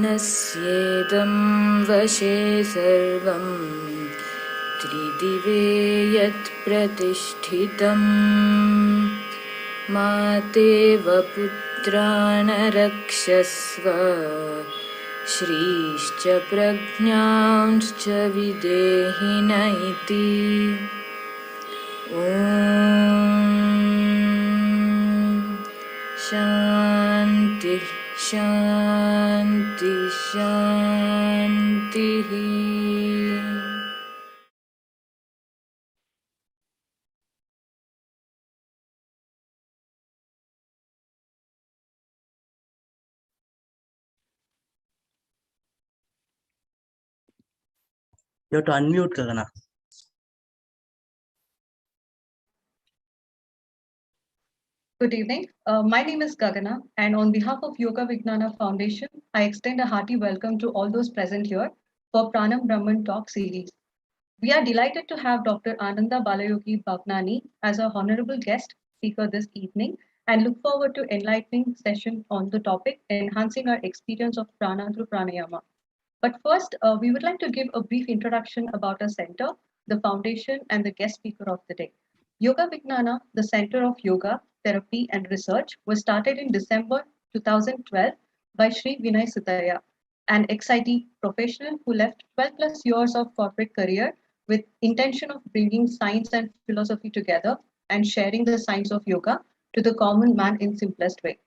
प्राणस्येदं वशे सर्वं त्रिदिवे यत् प्रतिष्ठितं मातेव पुत्रान् रक्षस्व श्रीश्च प्रज्ञांश्च विदेहिन इति। ॐ शान्तिः शान्ति शान्तिः। You have to unmute, Gagana. Good evening. My name is Gagana, and on behalf of Yogavijnana Foundation, I extend a hearty welcome to all those present here for Pranam Brahma Talk series. We are delighted to have Dr. Ananda Balayogi Bhavanani as our honorable guest speaker this evening and look forward to enlightening session on the topic, enhancing our experience of prana through pranayama. But first, we would like to give a brief introduction about our center, the foundation, and the guest speaker of the day. Yoga Vijnana, the Center of Yoga, Therapy, and Research, was started in December 2012 by Sri Vinay Sitaya, an ex-IT professional who left 12 plus years of corporate career with intention of bringing science and philosophy together and sharing the science of yoga to the common man in simplest way.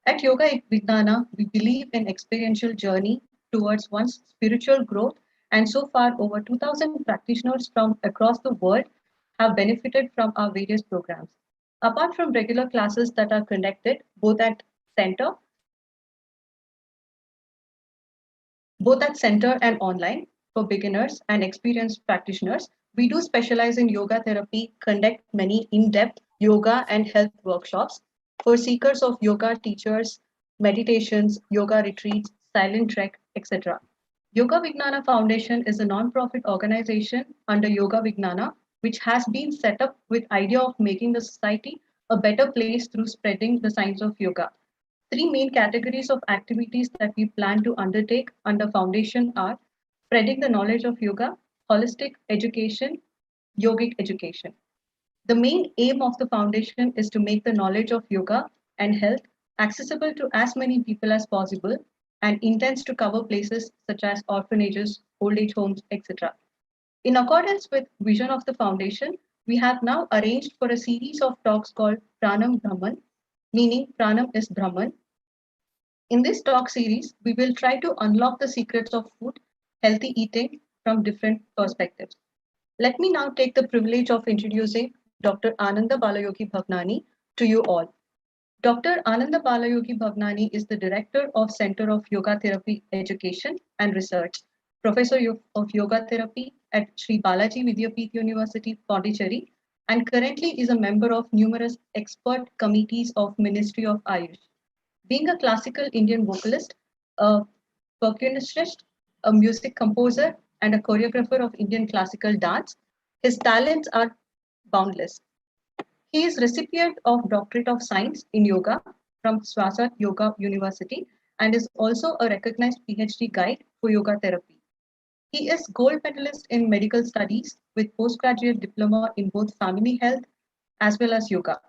At Yoga Vijnana, we believe in experiential journey towards one's spiritual growth, and so far over 2,000 practitioners from across the world have benefited from our various programs. Apart from regular classes that are conducted center, both at center and online for beginners and experienced practitioners, we do specialize in yoga therapy, conduct many in-depth yoga and health workshops for seekers of yoga teachers, meditations, yoga retreats, silent trek, etc. Yoga Vijnana Foundation is a non-profit organization under Yoga Vijnana, which has been set up with idea of making the society a better place through spreading the science of yoga. Three main categories of activities that we plan to undertake under foundation are spreading the knowledge of yoga, holistic education, yogic education. The main aim of the foundation is to make the knowledge of yoga and health accessible to as many people as possible and intends to cover places such as orphanages, old age homes, etc. In accordance with vision of the foundation, we have now arranged for a series of talks called Pranam Brahman, meaning Pranam is Brahman. In this talk series, we will try to unlock the secrets of food, healthy eating from different perspectives. Let me now take the privilege of introducing Dr. Ananda Balayogi Bhavanani to you all. Dr. Ananda Balayogi Bhavanani is the Director of Center of Yoga Therapy Education and Research, Professor of Yoga Therapy at Sri Balaji Vidyapeeth University, Pondicherry, and currently is a member of numerous expert committees of Ministry of Ayush. Being a classical Indian vocalist, a percussionist, a music composer, and a choreographer of Indian classical dance, his talents are boundless. He is recipient of Doctorate of Science in Yoga from Swasa Yoga University and is also a recognized PhD guide for yoga therapy. He is gold medalist in medical studies with postgraduate diploma in both family health as well as yoga.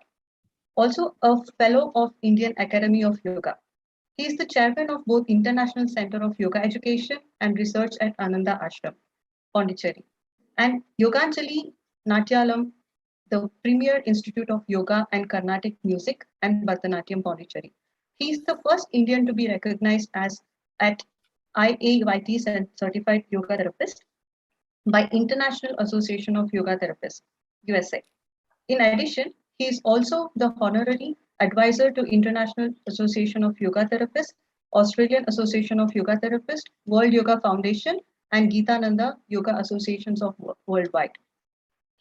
Also a fellow of Indian Academy of Yoga. He is the chairman of both International Center of Yoga Education and Research at Ananda Ashram, Pondicherry, and Yoganjali Natyalam, the premier institute of yoga and Carnatic music and Bharatanatyam, Pondicherry. He is the first Indian to be recognized as at IAYT certified yoga therapist by International Association of Yoga Therapists, USA. In addition, he is also the honorary advisor to International Association of Yoga Therapists, Australian Association of Yoga Therapists, World Yoga Foundation, and Geetananda Yoga Associations of Worldwide.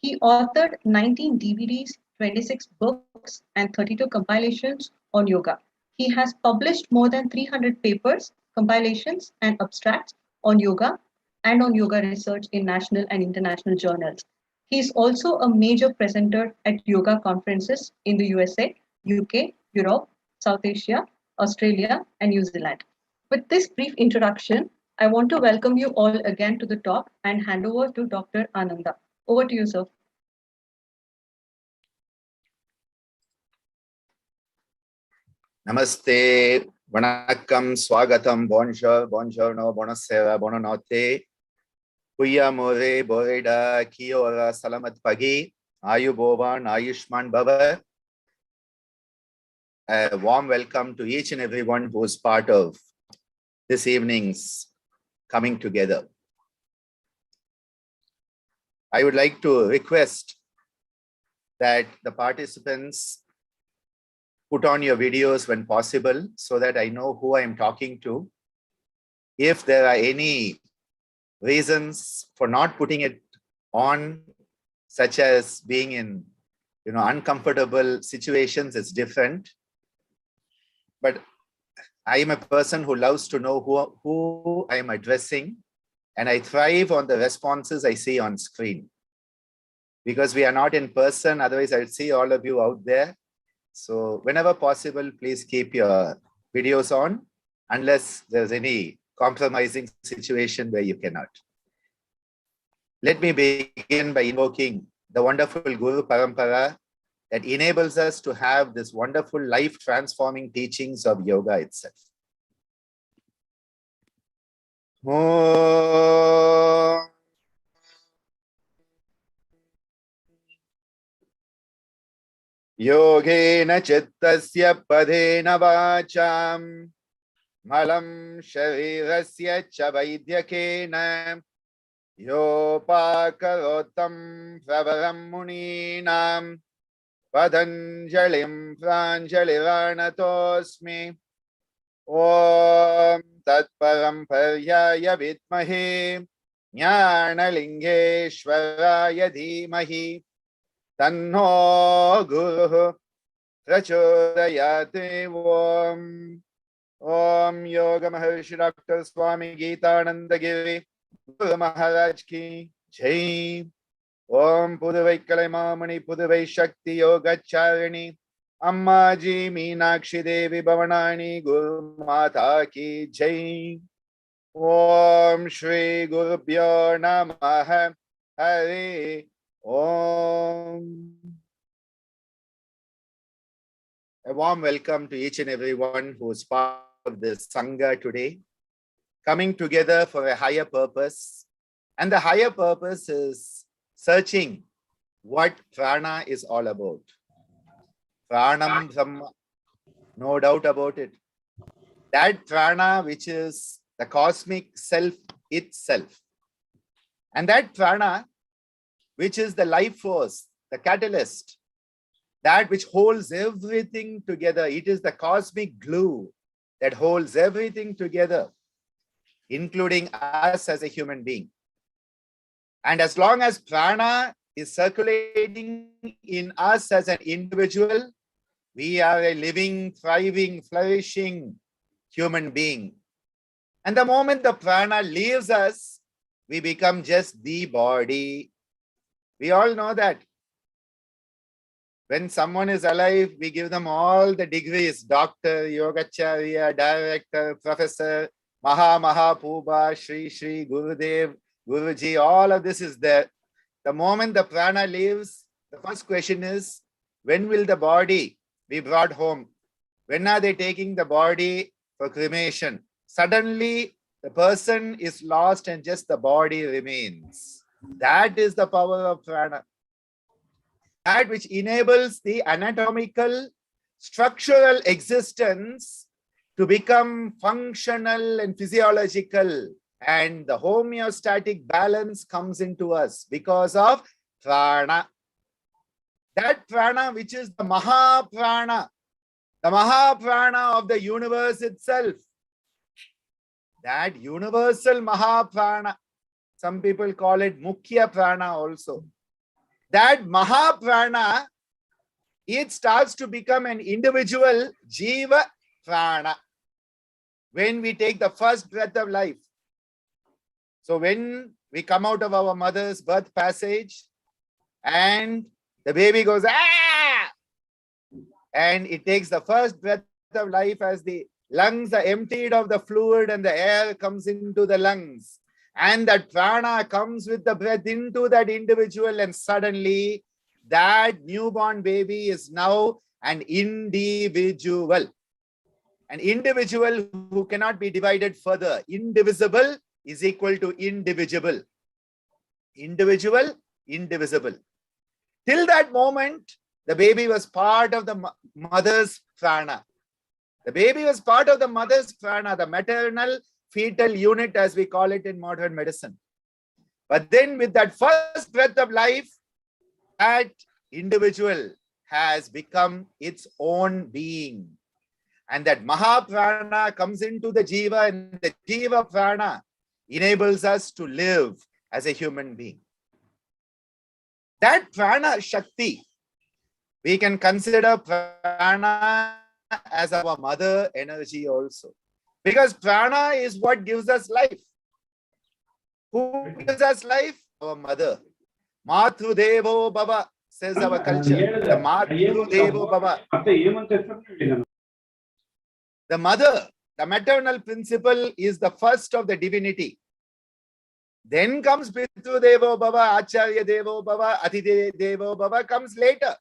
He authored 19 DVDs, 26 books, and 32 compilations on yoga. He has published more than 300 papers, compilations, and abstracts on yoga and on yoga research in national and international journals. He is also a major presenter at yoga conferences in the USA, UK, Europe, South Asia, Australia, and New Zealand. With this brief introduction, I want to welcome you all again to the talk and hand over to Dr. Ananda. Over to you, sir. Namaste, Vanakkam, Swagatam, Bonjour, Buongiorno, Buonasera, Buonanotte, Kuyamore, Boreda, Kiora, Salamat Pagi, Ayubovan, Ayushman Baba. A warm welcome to each and everyone who is part of this evening's coming together. I would like to request that the participants put on your videos when possible so that I know who I am talking to. If there are any reasons for not putting it on, such as being in uncomfortable situations, it's different. But I am a person who loves to know who I am addressing, and I thrive on the responses I see on screen. Because we are not in person, otherwise I would see all of you out there. So whenever possible, please keep your videos on unless there's any compromising situation where you cannot. Let me begin by invoking the wonderful Guru Parampara that enables us to have this wonderful life-transforming teachings of yoga itself. Om. Yogena chittasya padena vacham malam sharirasya cha vaidyakena yopakarotam pravaram muninam padanjalim pranjaliranatosmi om tatparam paryaya vidmahe jnanalingeshwaraya dhimahi Tanno Guru Prachodayate Om Om Yoga Maharshi Dr. Swami Geetananda Giri Guru Maharaj Ki Jai Om Puduvai Kalaimamani Puduvai Shakti Yogacharya Ammaji Meenakshi Devi Bhavanani Guru Mata Ki Jai Om Shri Guru Bhyo Namaha Hari Om. A warm welcome to each and everyone who is part of this Sangha today, coming together for a higher purpose. And the higher purpose is searching what Prana is all about. Pranam Brahma, no doubt about it. That Prana which is the cosmic self itself. And that Prana which is the life force, the catalyst, that which holds everything together. It is the cosmic glue that holds everything together, including us as a human being. And as long as prana is circulating in us as an individual, we are a living, thriving, flourishing human being. And the moment the prana leaves us, we become just the body. We all know that when someone is alive, we give them all the degrees, doctor, Yogacharya, director, professor, Maha Puba, Shri Shri, Gurudev, Guruji, all of this is there. The moment the prana leaves, the first question is, when will the body be brought home? When are they taking the body for cremation? Suddenly, the person is lost and just the body remains. That is the power of prana. That which enables the anatomical, structural existence to become functional and physiological. And the homeostatic balance comes into us because of prana. That prana which is the Mahaprana of the universe itself. That universal Mahaprana Some people call it Mukhya Prana also. That Mahaprana, it starts to become an individual Jiva Prana when we take the first breath of life. So when we come out of our mother's birth passage and the baby goes, ah! And it takes the first breath of life as the lungs are emptied of the fluid and the air comes into the lungs. And that prana comes with the breath into that individual, and suddenly that newborn baby is now an individual. An individual who cannot be divided further. Indivisible is equal to indivisible. Individual, indivisible. Till that moment, the baby was part of the mother's prana. The baby was part of the mother's prana, the maternal fetal unit, as we call it in modern medicine. But then with that first breath of life, that individual has become its own being. And that Mahaprana comes into the Jiva, and the Jiva Prana enables us to live as a human being. That Prana Shakti, we can consider Prana as our mother energy also. Because Prana is what gives us life. Who gives us life? Our mother. Matru Devo Baba, says our culture. The Matru Devo Baba. The mother, the maternal principle, is the first of the divinity. Then comes Pitru Devo Baba, Acharya Devo Baba, Atithi Devo Baba comes later.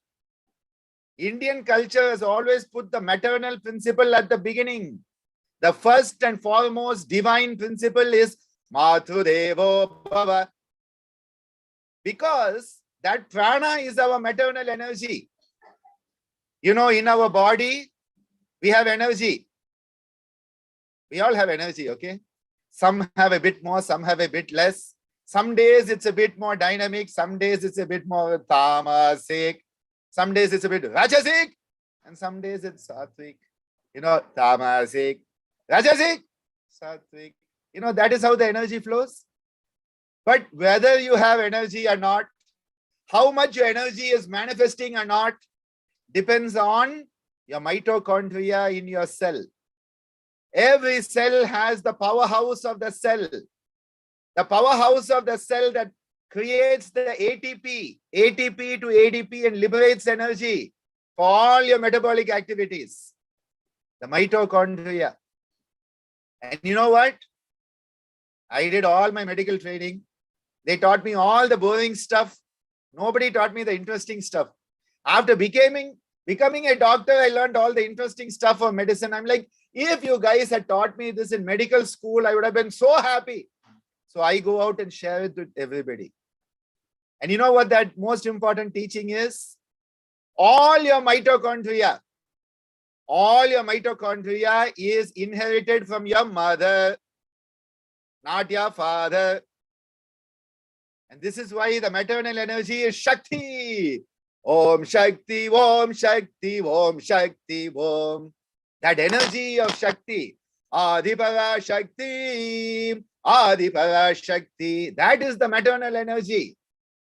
Indian culture has always put the maternal principle at the beginning. The first and foremost divine principle is Matru Devo Baba. Because that prana is our maternal energy. You know, in our body, we have energy. We all have energy, okay? Some have a bit more, some have a bit less. Some days it's a bit more dynamic, some days it's a bit more tamasic, some days it's a bit rajasic, and some days it's sattvic. You know, tamasic, rajasic, sattvic. You know, that is how the energy flows. But whether you have energy or not, how much your energy is manifesting or not, depends on your mitochondria in your cell. Every cell has the powerhouse of the cell. The powerhouse of the cell that creates the ATP to ADP and liberates energy for all your metabolic activities. The mitochondria. And you know what? I did all my medical training. They taught me all the boring stuff. Nobody taught me the interesting stuff. After becoming a doctor, I learned all the interesting stuff of medicine. I'm like, if you guys had taught me this in medical school, I would have been so happy. So I go out and share it with everybody. And you know what that most important teaching is? All your mitochondria is inherited from your mother, not your father. And this is why the maternal energy is Shakti. Om Shakti, Om Shakti, Om Shakti, Om. That energy of Shakti, Adipara Shakti, Adipara Shakti, that is the maternal energy.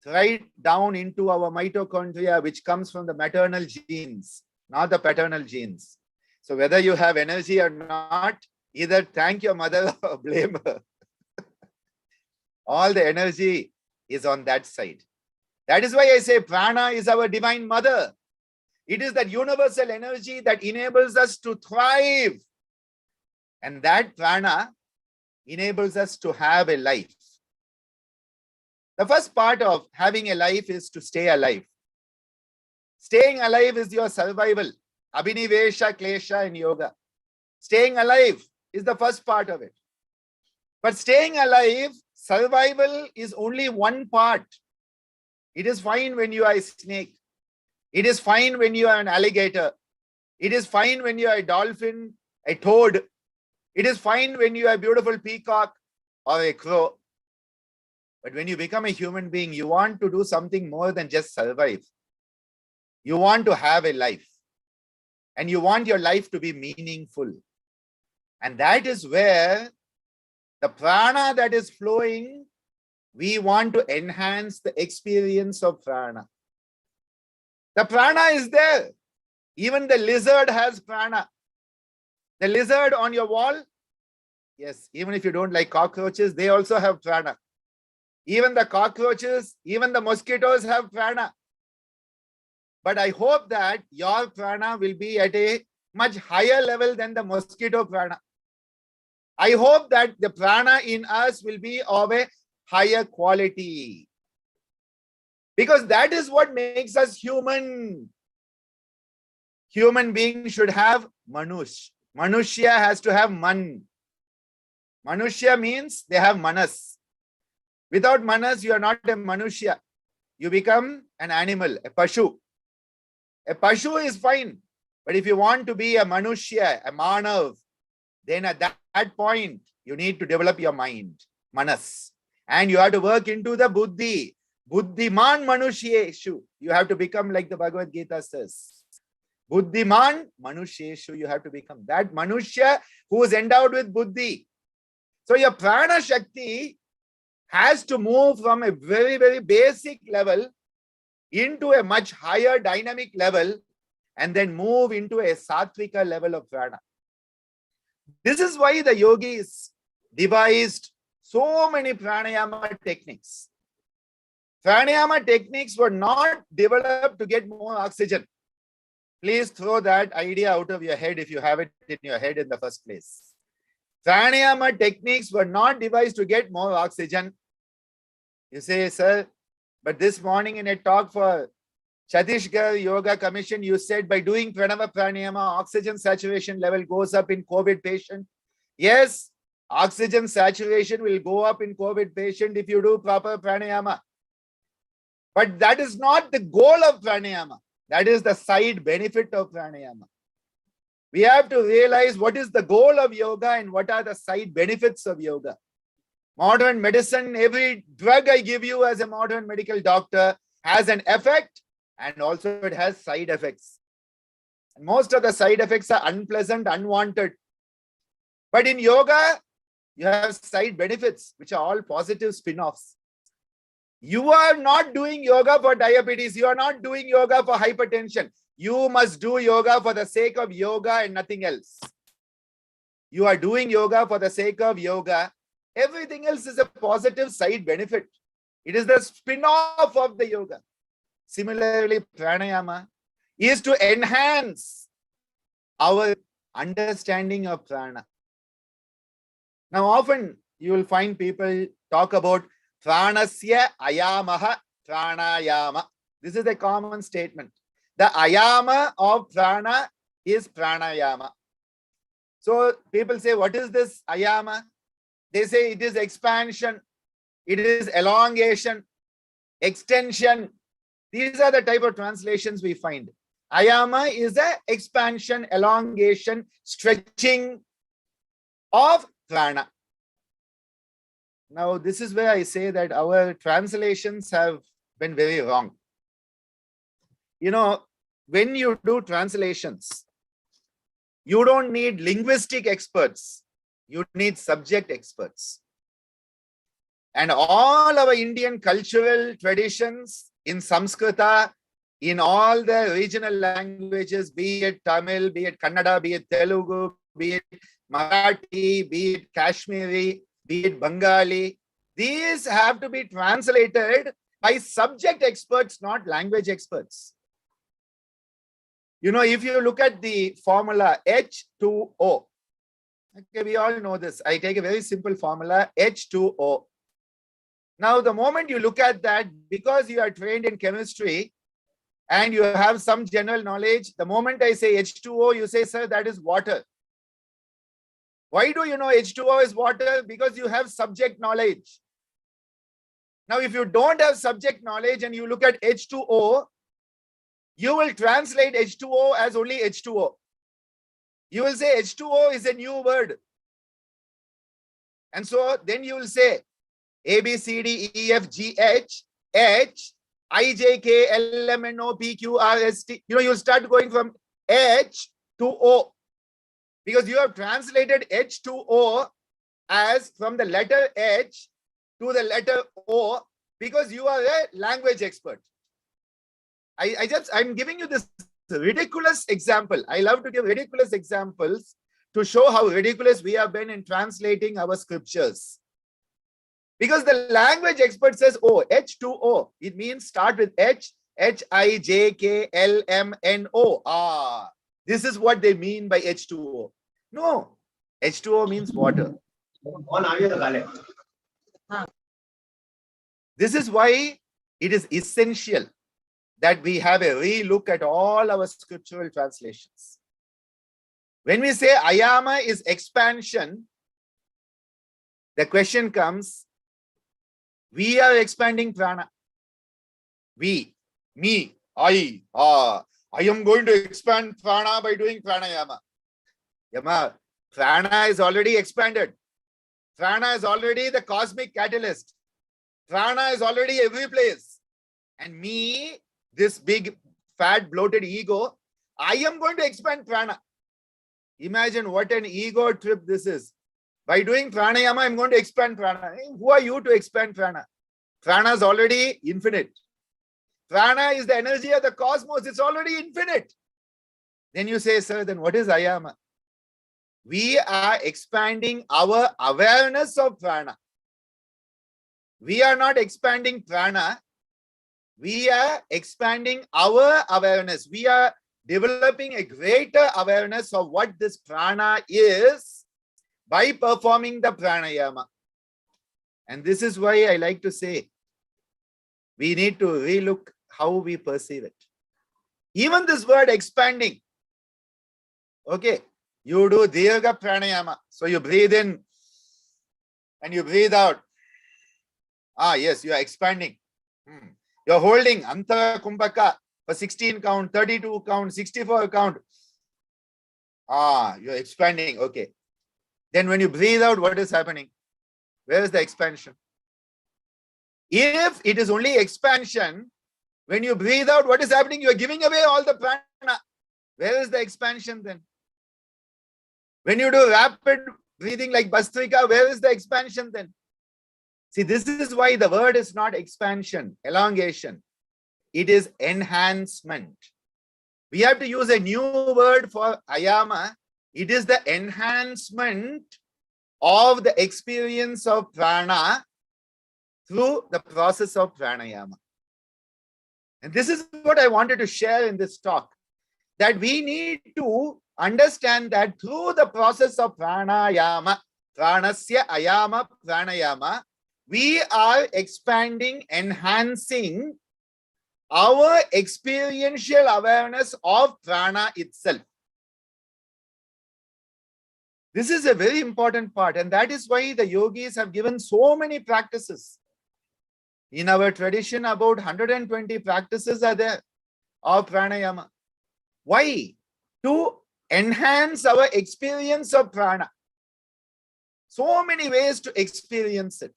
Right down into our mitochondria, which comes from the maternal genes, not the paternal genes. So whether you have energy or not, either thank your mother or blame her. All the energy is on that side. That is why I say prana is our divine mother. It is that universal energy that enables us to thrive. And that prana enables us to have a life. The first part of having a life is to stay alive. Staying alive is your survival. Abhinivesha klesha in yoga. Staying alive is the first part of it. But staying alive, survival is only one part. It is fine when you are a snake. It is fine when you are an alligator. It is fine when you are a dolphin, a toad. It is fine when you are a beautiful peacock or a crow. But when you become a human being, you want to do something more than just survive. You want to have a life. And you want your life to be meaningful. And that is where the prana that is flowing We want to enhance the experience of prana. The prana is there. Even the lizard has prana. The lizard on your wall, yes, even if you don't like cockroaches, they also have prana. Even the cockroaches, even the mosquitoes have prana. But I hope that your prana will be at a much higher level than the mosquito prana. I hope that the prana in us will be of a higher quality. Because that is what makes us human. Human beings should have manush. Manushya has to have man. Manushya means they have manas. Without manas, you are not a manushya. You become an animal, a pashu. A pashu is fine. But if you want to be a manushya, a manav, then at that point, you need to develop your mind, manas. And you have to work into the buddhi. Buddhiman manushyeshu. You have to become like the Bhagavad Gita says. Buddhiman manushyeshu. You have to become that manushya who is endowed with buddhi. So your prana shakti has to move from a very, very basic level into a much higher dynamic level and then move into a sattvika level of prana. This is why the yogis devised so many pranayama techniques. Pranayama techniques were not developed to get more oxygen. Please throw that idea out of your head if you have it in your head in the first place. Pranayama techniques were not devised to get more oxygen. You say, sir, but this morning in a talk for Chhattisgarh Yoga Commission, you said by doing Pranava Pranayama, oxygen saturation level goes up in COVID patient. Yes, oxygen saturation will go up in COVID patient if you do proper Pranayama. But that is not the goal of Pranayama. That is the side benefit of Pranayama. We have to realize what is the goal of yoga and what are the side benefits of yoga. Modern medicine, every drug I give you as a modern medical doctor has an effect and also it has side effects. And most of the side effects are unpleasant, unwanted. But in yoga, you have side benefits, which are all positive spin-offs. You are not doing yoga for diabetes. You are not doing yoga for hypertension. You must do yoga for the sake of yoga and nothing else. You are doing yoga for the sake of yoga. Everything else is a positive side benefit. It is the spin-off of the yoga. Similarly, pranayama is to enhance our understanding of prana. Now, often you will find people talk about pranasya ayamaha pranayama. This is a common statement. The ayama of prana is pranayama. So people say, what is this ayama? They say it is expansion, it is elongation, extension. These are the type of translations we find. Ayama is the expansion, elongation, stretching of prana. Now, this is where I say that our translations have been very wrong. You know, when you do translations, you don't need linguistic experts. You need subject experts. And all our Indian cultural traditions in Samskrita, in all the regional languages, be it Tamil, be it Kannada, be it Telugu, be it Marathi, be it Kashmiri, be it Bengali, these have to be translated by subject experts, not language experts. You know, if you look at the formula H2O, okay, we all know this. I take a very simple formula, H2O. Now, the moment you look at that, because you are trained in chemistry and you have some general knowledge, the moment I say H2O, you say, sir, that is water. Why do you know H2O is water? Because you have subject knowledge. Now, if you don't have subject knowledge and you look at H2O, you will translate H2O as only H2O. You will say H2O is a new word. And so then you will say A, B, C, D, E, F, G, H, H, I, J, K, L, M, N, O, P, Q, R, S, T. You know, you'll start going from H to O. Because you have translated H to O as from the letter H to the letter O because you are a language expert. I'm giving you this ridiculous example. I love to give ridiculous examples to show how ridiculous we have been in translating our scriptures. Because the language expert says O, H2O. It means start with H, H-I-J-K-L-M-N-O. This is what they mean by H2O. No, H2O means water. This is why it is essential that we have a re-look at all our scriptural translations. When we say ayama is expansion, the question comes, we are expanding prana. We, me, I am going to expand prana by doing pranayama. Yama, prana is already expanded. Prana is already the cosmic catalyst. Prana is already every place. And me, this big, fat, bloated ego, I am going to expand prana. Imagine what an ego trip this is. By doing pranayama, I'm going to expand prana. Who are you to expand prana? Prana is already infinite. Prana is the energy of the cosmos. It's already infinite. Then you say, sir, then what is ayama? We are expanding our awareness of prana. We are not expanding prana. We are expanding our awareness. We are developing a greater awareness of what this prana is by performing the pranayama. And this is why I like to say, we need to relook how we perceive it. Even this word expanding. Okay, you do dirgha pranayama. So you breathe in and you breathe out. Yes, you are expanding. You're holding Antara Kumbhaka for 16 count, 32 count, 64 count. You're expanding. Okay. Then when you breathe out, what is happening? Where is the expansion? If it is only expansion, when you breathe out, what is happening? You are giving away all the prana. Where is the expansion then? When you do rapid breathing like Bastrika, where is the expansion then? See, this is why the word is not expansion, elongation. It is enhancement. We have to use a new word for ayama. It is the enhancement of the experience of prana through the process of pranayama. And this is what I wanted to share in this talk, that we need to understand that through the process of pranayama, pranasya ayama pranayama, we are expanding, enhancing our experiential awareness of prana itself. This is a very important part, and that is why the yogis have given so many practices. In our tradition, about 120 practices are there of pranayama. Why? To enhance our experience of prana. So many ways to experience it.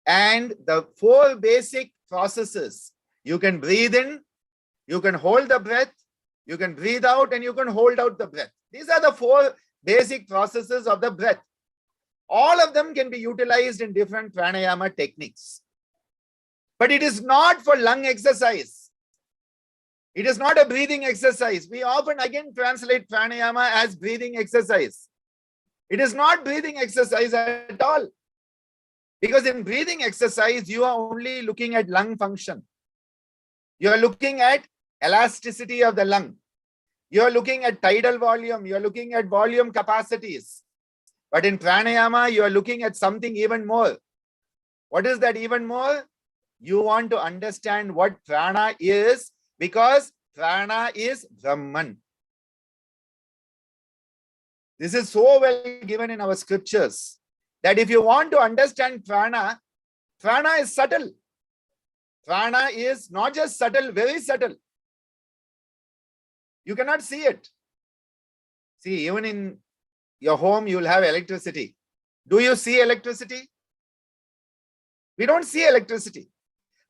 And the four basic processes, you can breathe in, you can hold the breath, you can breathe out, and you can hold out the breath. These are the four basic processes of the breath. All of them can be utilized in different pranayama techniques. But it is not for lung exercise. It is not a breathing exercise. We often again translate pranayama as breathing exercise. It is not breathing exercise at all. Because in breathing exercise, you are only looking at lung function. You are looking at elasticity of the lung. You are looking at tidal volume. You are looking at volume capacities. But in pranayama, you are looking at something even more. What is that even more? You want to understand what prana is, because prana is Brahman. This is so well given in our scriptures, that if you want to understand prana, prana is subtle. Prana is not just subtle, very subtle. You cannot see it. See, even in your home, you will have electricity. Do you see electricity? We don't see electricity.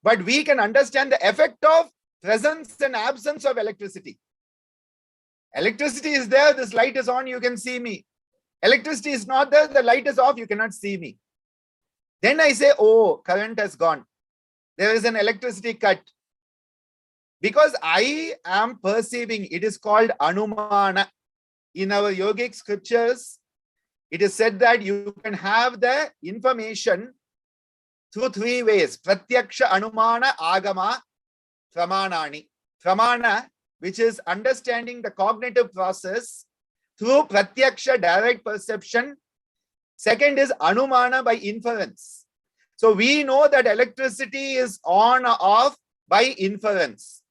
But we can understand the effect of presence and absence of electricity. Electricity is there, this light is on, you can see me. Electricity is not there, the light is off, you cannot see me. Then I say, oh, current has gone. There is an electricity cut. Because I am perceiving, it is called Anumana. In our yogic scriptures, it is said that you can have the information through three ways. Pratyaksha, Anumana, Agama, Pramanani. Pramana, which is understanding the cognitive process through Pratyaksha, direct perception. Second is Anumana, by inference. So we know that electricity is on or off by inference.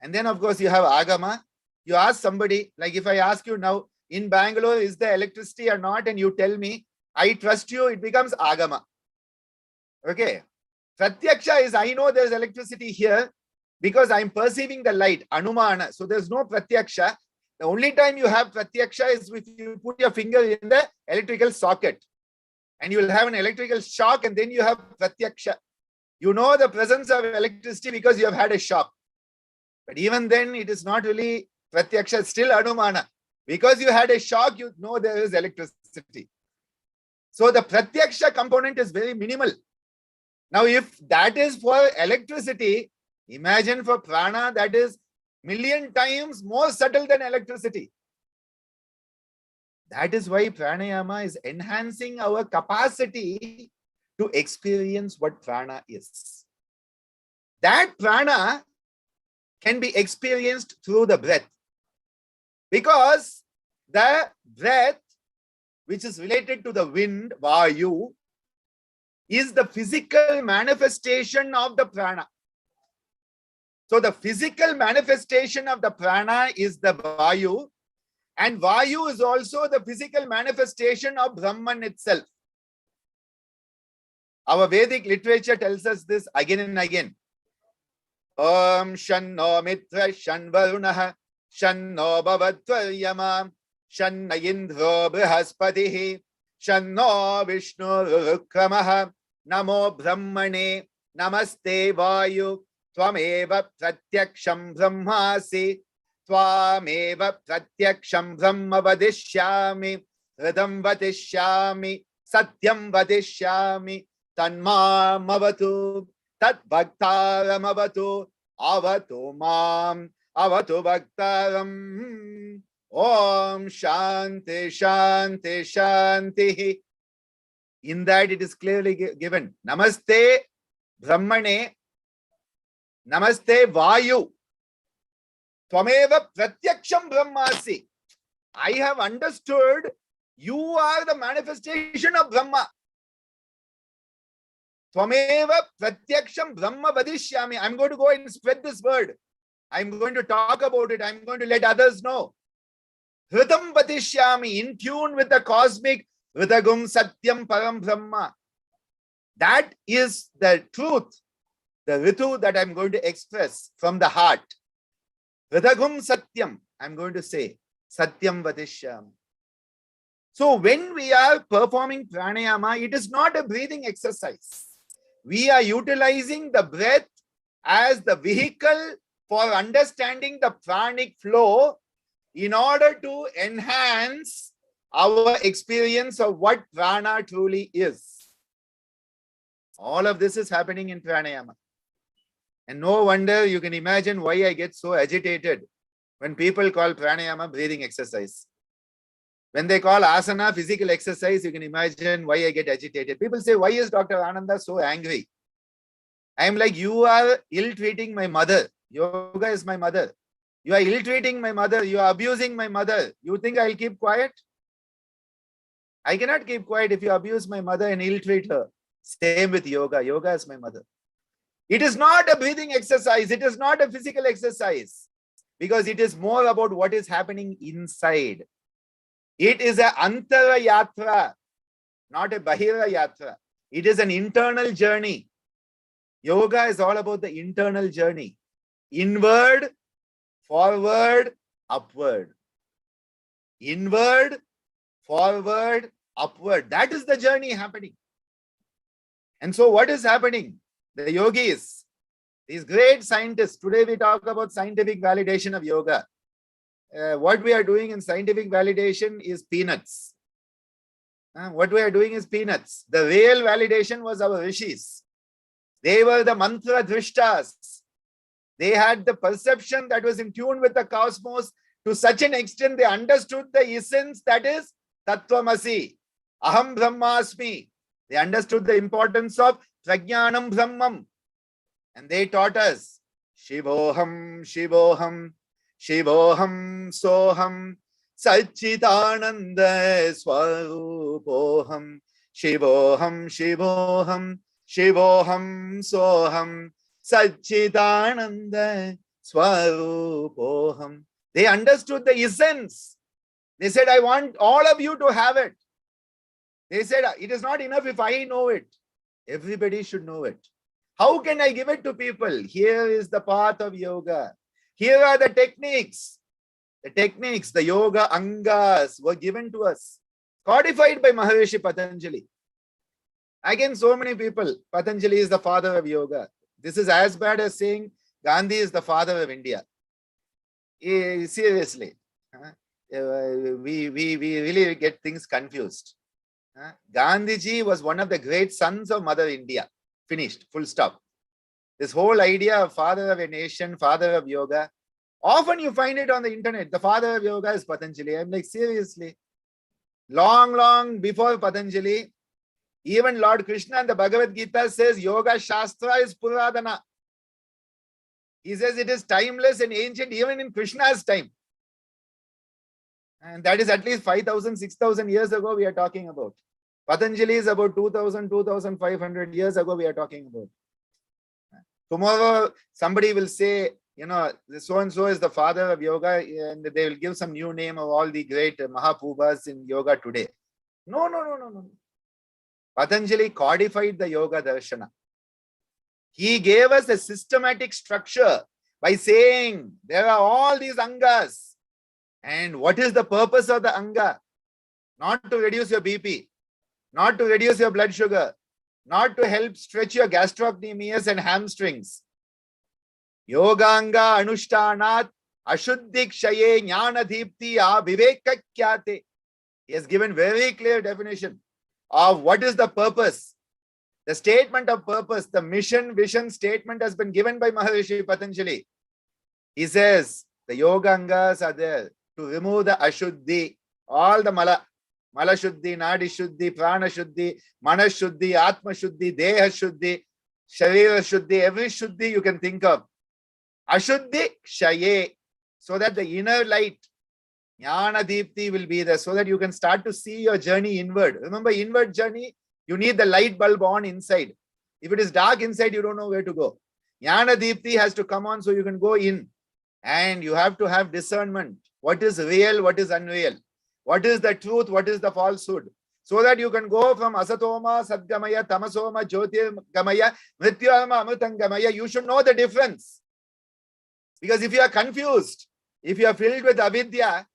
And then, of course, you have Agama. You ask somebody, like if I ask you now, in Bangalore, is there electricity or not? And you tell me, I trust you, it becomes Agama. Okay. Pratyaksha is, I know there's electricity here because I'm perceiving the light, Anumana. So there's no Pratyaksha. The only time you have Pratyaksha is if you put your finger in the electrical socket and you will have an electrical shock, and then you have Pratyaksha. You know the presence of electricity because you have had a shock. But even then, it is not really Pratyaksha, still Anumana. Because you had a shock, you know there is electricity. So the Pratyaksha component is very minimal. Now, if that is for electricity, imagine for prana, that is million times more subtle than electricity. That is why pranayama is enhancing our capacity to experience what prana is. That prana can be experienced through the breath. Because the breath, which is related to the wind, vayu, is the physical manifestation of the prana. So the physical manifestation of the prana is the vayu, and vayu is also the physical manifestation of Brahman itself. Our Vedic literature tells us this again and again. Om Shanno Mitra Shanvarunah Shanno Bhavatvaryama Shanna Indro Brihaspatihi Shanno Vishnu Rukramaha Namo Brahmane Namaste Vayu Tvameva Pratyaksham Brahmasi Tvameva Pratyaksham Brahma Vadishyami Hridam Vadishyami Satyam Vadishyami Tanma Mavatu Tat Bhaktaram Avatu Avatu Mam Avatu Bhaktaram. Om Shanti Shanti Shanti. In that it is clearly given. Namaste Brahmane. Namaste Vayu. Tvameva Pratyaksham Brahmasi. I have understood you are the manifestation of Brahma. Tvameva Pratyaksham Brahma Vadishyami. I'm going to go and spread this word. I'm going to talk about it. I'm going to let others know. Hridam Vadishyami, in tune with the cosmic Hridagum Satyam Param Brahma. That is the truth, the Ritu that I'm going to express from the heart. Hridagum Satyam, I'm going to say, Satyam Vadishyami. So when we are performing pranayama, it is not a breathing exercise. We are utilizing the breath as the vehicle for understanding the pranic flow in order to enhance our experience of what prana truly is. All of this is happening in pranayama. And no wonder you can imagine why I get so agitated when people call pranayama breathing exercise. When they call asana physical exercise, you can imagine why I get agitated. People say, why is Dr. Ananda so angry? I am like, you are ill-treating my mother. Yoga is my mother. You are ill-treating my mother. You are abusing my mother. You think I'll keep quiet? I cannot keep quiet if you abuse my mother and ill-treat her. Same with yoga. Yoga is my mother. It is not a breathing exercise. It is not a physical exercise. Because it is more about what is happening inside. It is an antara yatra, not a bahira yatra. It is an internal journey. Yoga is all about the internal journey. Inward, forward, upward. Inward, forward, upward. That is the journey happening. And so what is happening? The yogis, these great scientists, today we talk about scientific validation of yoga. What we are doing in scientific validation is peanuts. What we are doing is peanuts. The real validation was our rishis. They were the mantra drishtas. They had the perception that was in tune with the cosmos to such an extent they understood the essence, that is Tattvamasi, Aham Brahmasmi. They understood the importance of Prajnanam Brahmam. And they taught us Shivoham, Shivoham, Shivoham, Soham, Satchitananda Swarupoham, Shivoham, Shivoham, Shivoham, Soham, Satchitananda Swarupoham. They understood the essence. They said, I want all of you to have it. They said, it is not enough if I know it. Everybody should know it. How can I give it to people? Here is the path of yoga. Here are the techniques. The techniques, the yoga angas were given to us, codified by Maharishi Patanjali. Again, so many people, Patanjali is the father of yoga. This is as bad as saying Gandhi is the father of India. Seriously, we really get things confused. Gandhiji was one of the great sons of Mother India. Finished, full stop. This whole idea of father of a nation, father of yoga, often you find it on the internet. The father of yoga is Patanjali. I'm like, seriously. Long before Patanjali, even Lord Krishna in the Bhagavad Gita says Yoga Shastra is Puradana. He says it is timeless and ancient even in Krishna's time. And that is at least 5,000, 6,000 years ago we are talking about. Patanjali is about 2,000, 2,500 years ago we are talking about. Tomorrow somebody will say, so-and-so is the father of yoga, and they will give some new name of all the great Mahapubhas in yoga today. No. Patanjali codified the yoga darshana. He gave us a systematic structure by saying there are all these angas. And what is the purpose of the anga? Not to reduce your BP, not to reduce your blood sugar, not to help stretch your gastrocnemius and hamstrings. Yoganga anushtanat ashuddhik shaye jnana deepti viveka kyate. He has given very clear definition of what is the purpose. The statement of purpose, the mission, vision statement has been given by Maharishi Patanjali. He says the yoga angas are there to remove the ashuddhi, all the mala shuddhi, nadi shuddhi, prana shuddhi, mana shuddhi, atma shuddhi, deha shuddhi, sharira shuddhi, every shuddhi you can think of. Ashuddhi shaye, so that the inner light, jnana deepti, will be there, so that you can start to see your journey inward. Remember, inward journey, you need the light bulb on inside. If it is dark inside, you don't know where to go. Jnana deepti has to come on so you can go in. And you have to have discernment. What is real, what is unreal? What is the truth, what is the falsehood? So that you can go from asatoma, sadgamaya, tamasoma, jyotirgamaya, mrityurma, amritangamaya. You should know the difference. Because if you are confused, if you are filled with avidya,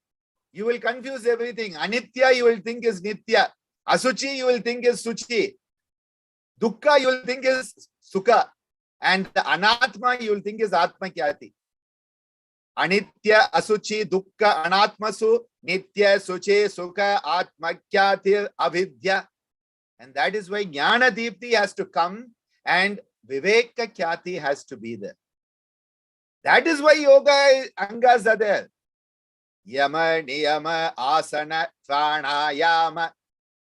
you will confuse everything. Anitya you will think is nitya. Asuchi you will think is suchi. Dukkha you will think is sukha. And the anatma you will think is atma kyati. Anitya, asuchi, dukkha, anatmasu, nitya, suche, sukha, atmakyatir, avidya. And that is why jnana deepti has to come and viveka kyati has to be there. That is why yoga angas are there. Yama, niyama, asana, pranayama.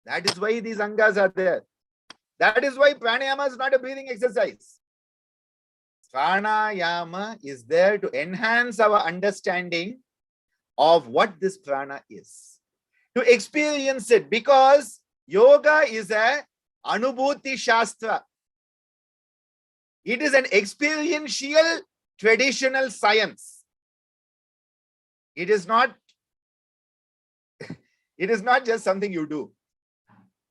That is why these angas are there. That is why pranayama is not a breathing exercise. Pranayama is there to enhance our understanding of what this prana is. To experience it, because yoga is a anubhuti shastra. It is an experiential traditional science. It is not just something you do.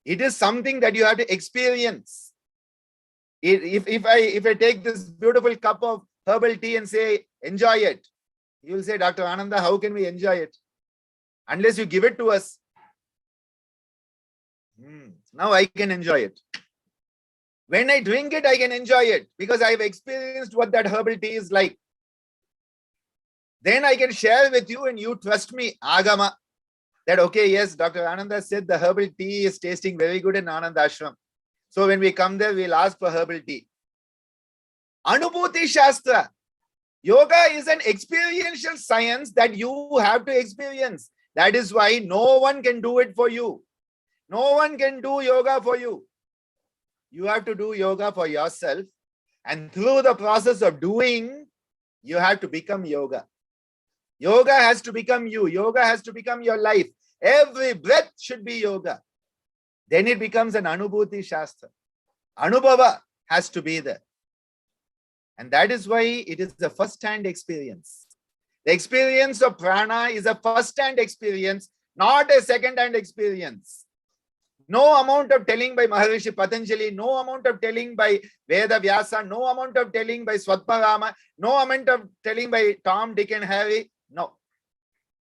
It is something that you have to experience. If I take this beautiful cup of herbal tea and say, enjoy it, you will say, Dr. Ananda, how can we enjoy it? Unless you give it to us. Now I can enjoy it. When I drink it, I can enjoy it because I've experienced what that herbal tea is like. Then I can share with you and you trust me, agama. that, okay, yes, Dr. Ananda said the herbal tea is tasting very good in Ananda Ashram. So when we come there, we'll ask for herbal tea. Anubhuti Shastra. Yoga is an experiential science that you have to experience. That is why no one can do it for you. No one can do yoga for you. You have to do yoga for yourself. And through the process of doing, you have to become yoga. Yoga has to become you. Yoga has to become your life. Every breath should be yoga. Then it becomes an Anubhuti Shastra. Anubhava has to be there. And that is why it is a first-hand experience. The experience of prana is a first-hand experience, not a second-hand experience. No amount of telling by Maharishi Patanjali, no amount of telling by Veda Vyasa, no amount of telling by Swatmarama, no amount of telling by Tom, Dick and Harry. No.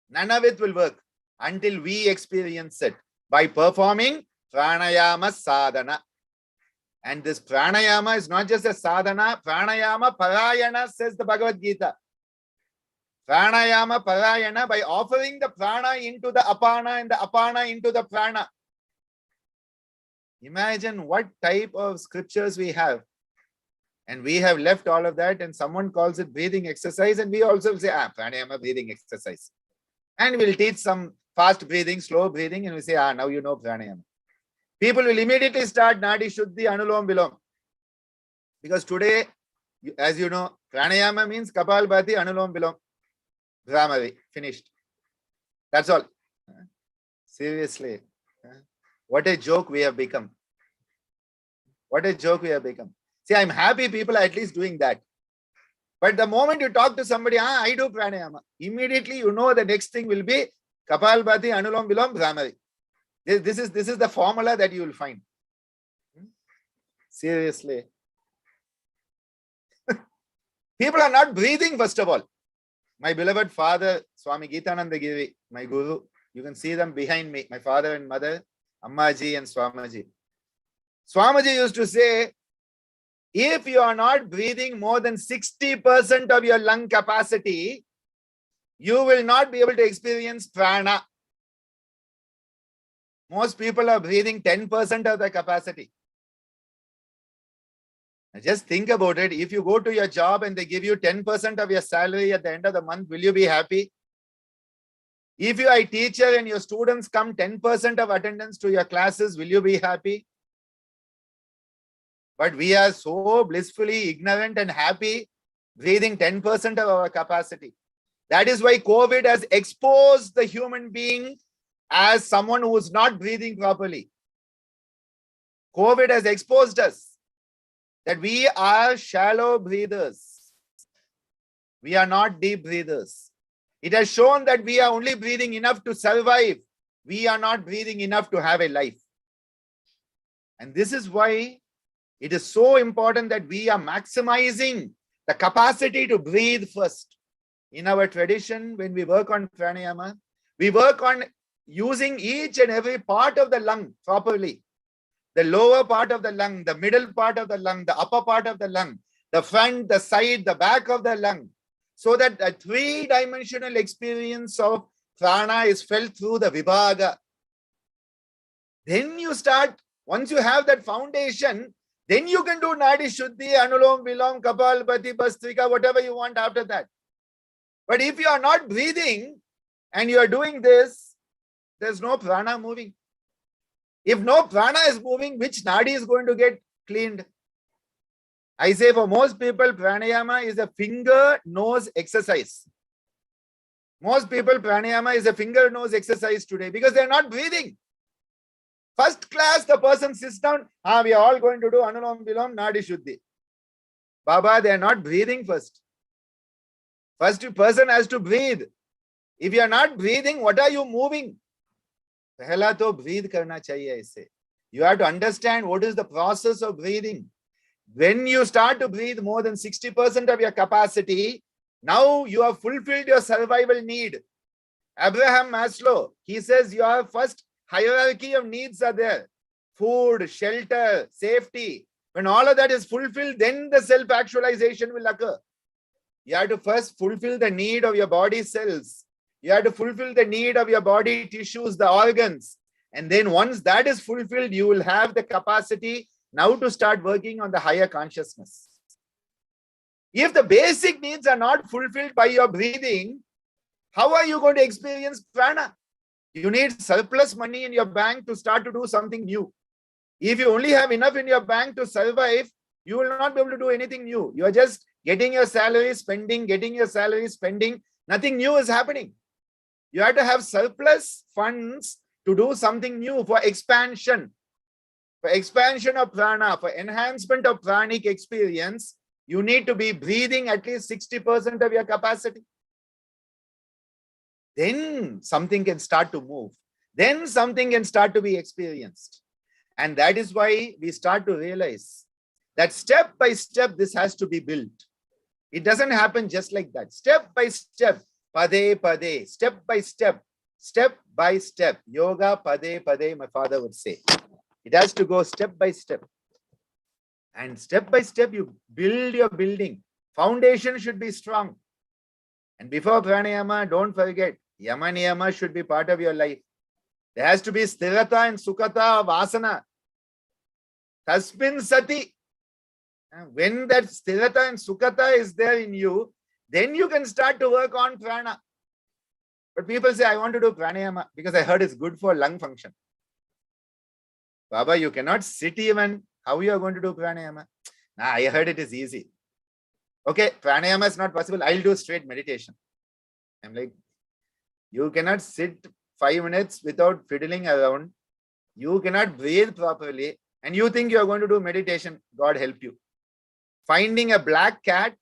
None of it will work until we experience it by performing pranayama sadhana. And this pranayama is not just a sadhana. Pranayama parayana, says the Bhagavad Gita. Pranayama parayana, by offering the prana into the apana and the apana into the prana. Imagine what type of scriptures we have. And we have left all of that, and someone calls it breathing exercise, and we also will say, pranayama breathing exercise. And we'll teach some fast breathing, slow breathing, and we say, now you know pranayama. People will immediately start Nadi Shuddhi, Anulom Vilom. Because today, as you know, pranayama means Kapalbhati, Anulom Vilom. Brahmari, finished. That's all. Seriously. What a joke we have become. What a joke we have become. See, I'm happy people are at least doing that. But the moment you talk to somebody, I do pranayama, immediately you know the next thing will be Kapalbhati, Anulom Vilom, Brahmari. This is the formula that you will find. Seriously. People are not breathing, first of all. My beloved father, Swami Geetananda Giri, my guru, you can see them behind me, my father and mother, Ammaji and Swamaji. Swamaji used to say, if you are not breathing more than 60% of your lung capacity, you will not be able to experience prana. Most people are breathing 10% of their capacity. Now just think about it. If you go to your job and they give you 10% of your salary at the end of the month, will you be happy? If you are a teacher and your students come 10% of attendance to your classes, will you be happy? But we are so blissfully ignorant and happy, breathing 10% of our capacity. That is why COVID has exposed the human being as someone who is not breathing properly. COVID has exposed us that we are shallow breathers. We are not deep breathers. It has shown that we are only breathing enough to survive. We are not breathing enough to have a life. And this is why it is so important that we are maximizing the capacity to breathe first. In our tradition, when we work on pranayama, we work on using each and every part of the lung properly. The lower part of the lung, the middle part of the lung, the upper part of the lung, the front, the side, the back of the lung. So that a three-dimensional experience of prana is felt through the vibhaga. Then you start, once you have that foundation, then you can do Nadi Shuddhi, Anulom, Vilom, Kapalbhati, Bhastrika, whatever you want after that. But if you are not breathing and you are doing this, there's no prana moving. If no prana is moving, which Nadi is going to get cleaned? I say for most people, pranayama is a finger-nose exercise. Most people, pranayama is a finger-nose exercise today because they're not breathing. First class, the person sits down, we are all going to do Anulom Vilom, Nadi Shuddhi. Baba, they are not breathing first. First person has to breathe. If you are not breathing, what are you moving? Pehla to breathe karna chahiye isse. You have to understand what is the process of breathing. When you start to breathe more than 60% of your capacity, now you have fulfilled your survival need. Abraham Maslow, he says your first hierarchy of needs are there. Food, shelter, safety. When all of that is fulfilled, then the self-actualization will occur. You have to first fulfill the need of your body cells. You have to fulfill the need of your body, tissues, the organs. And then once that is fulfilled, you will have the capacity now to start working on the higher consciousness. If the basic needs are not fulfilled by your breathing, how are you going to experience prana? You need surplus money in your bank to start to do something new. If you only have enough in your bank to survive, you will not be able to do anything new. You are just getting your salary, spending, getting your salary, spending. Nothing new is happening. You have to have surplus funds to do something new for expansion of prana, for enhancement of pranic experience. You need to be breathing at least 60% of your capacity. Then something can start to move. Then something can start to be experienced. And that is why we start to realize that step by step, this has to be built. It doesn't happen just like that. Step by step, pade pade, step by step, step by step. Yoga pade pade, my father would say. It has to go step by step. And step by step, you build your building. Foundation should be strong. And before pranayama, don't forget, yama niyama should be part of your life. There has to be sthirata and sukhata of asana. Tasmin sati. When that sthirata and sukhata is there in you, then you can start to work on prana. But people say, I want to do pranayama because I heard it's good for lung function. Baba, you cannot sit even. How you are going to do pranayama? Nah, I heard it is easy. Okay, pranayama is not possible. I'll do straight meditation. I'm like, you cannot sit 5 minutes without fiddling around. You cannot breathe properly. And you think you are going to do meditation. God help you. Finding a black cat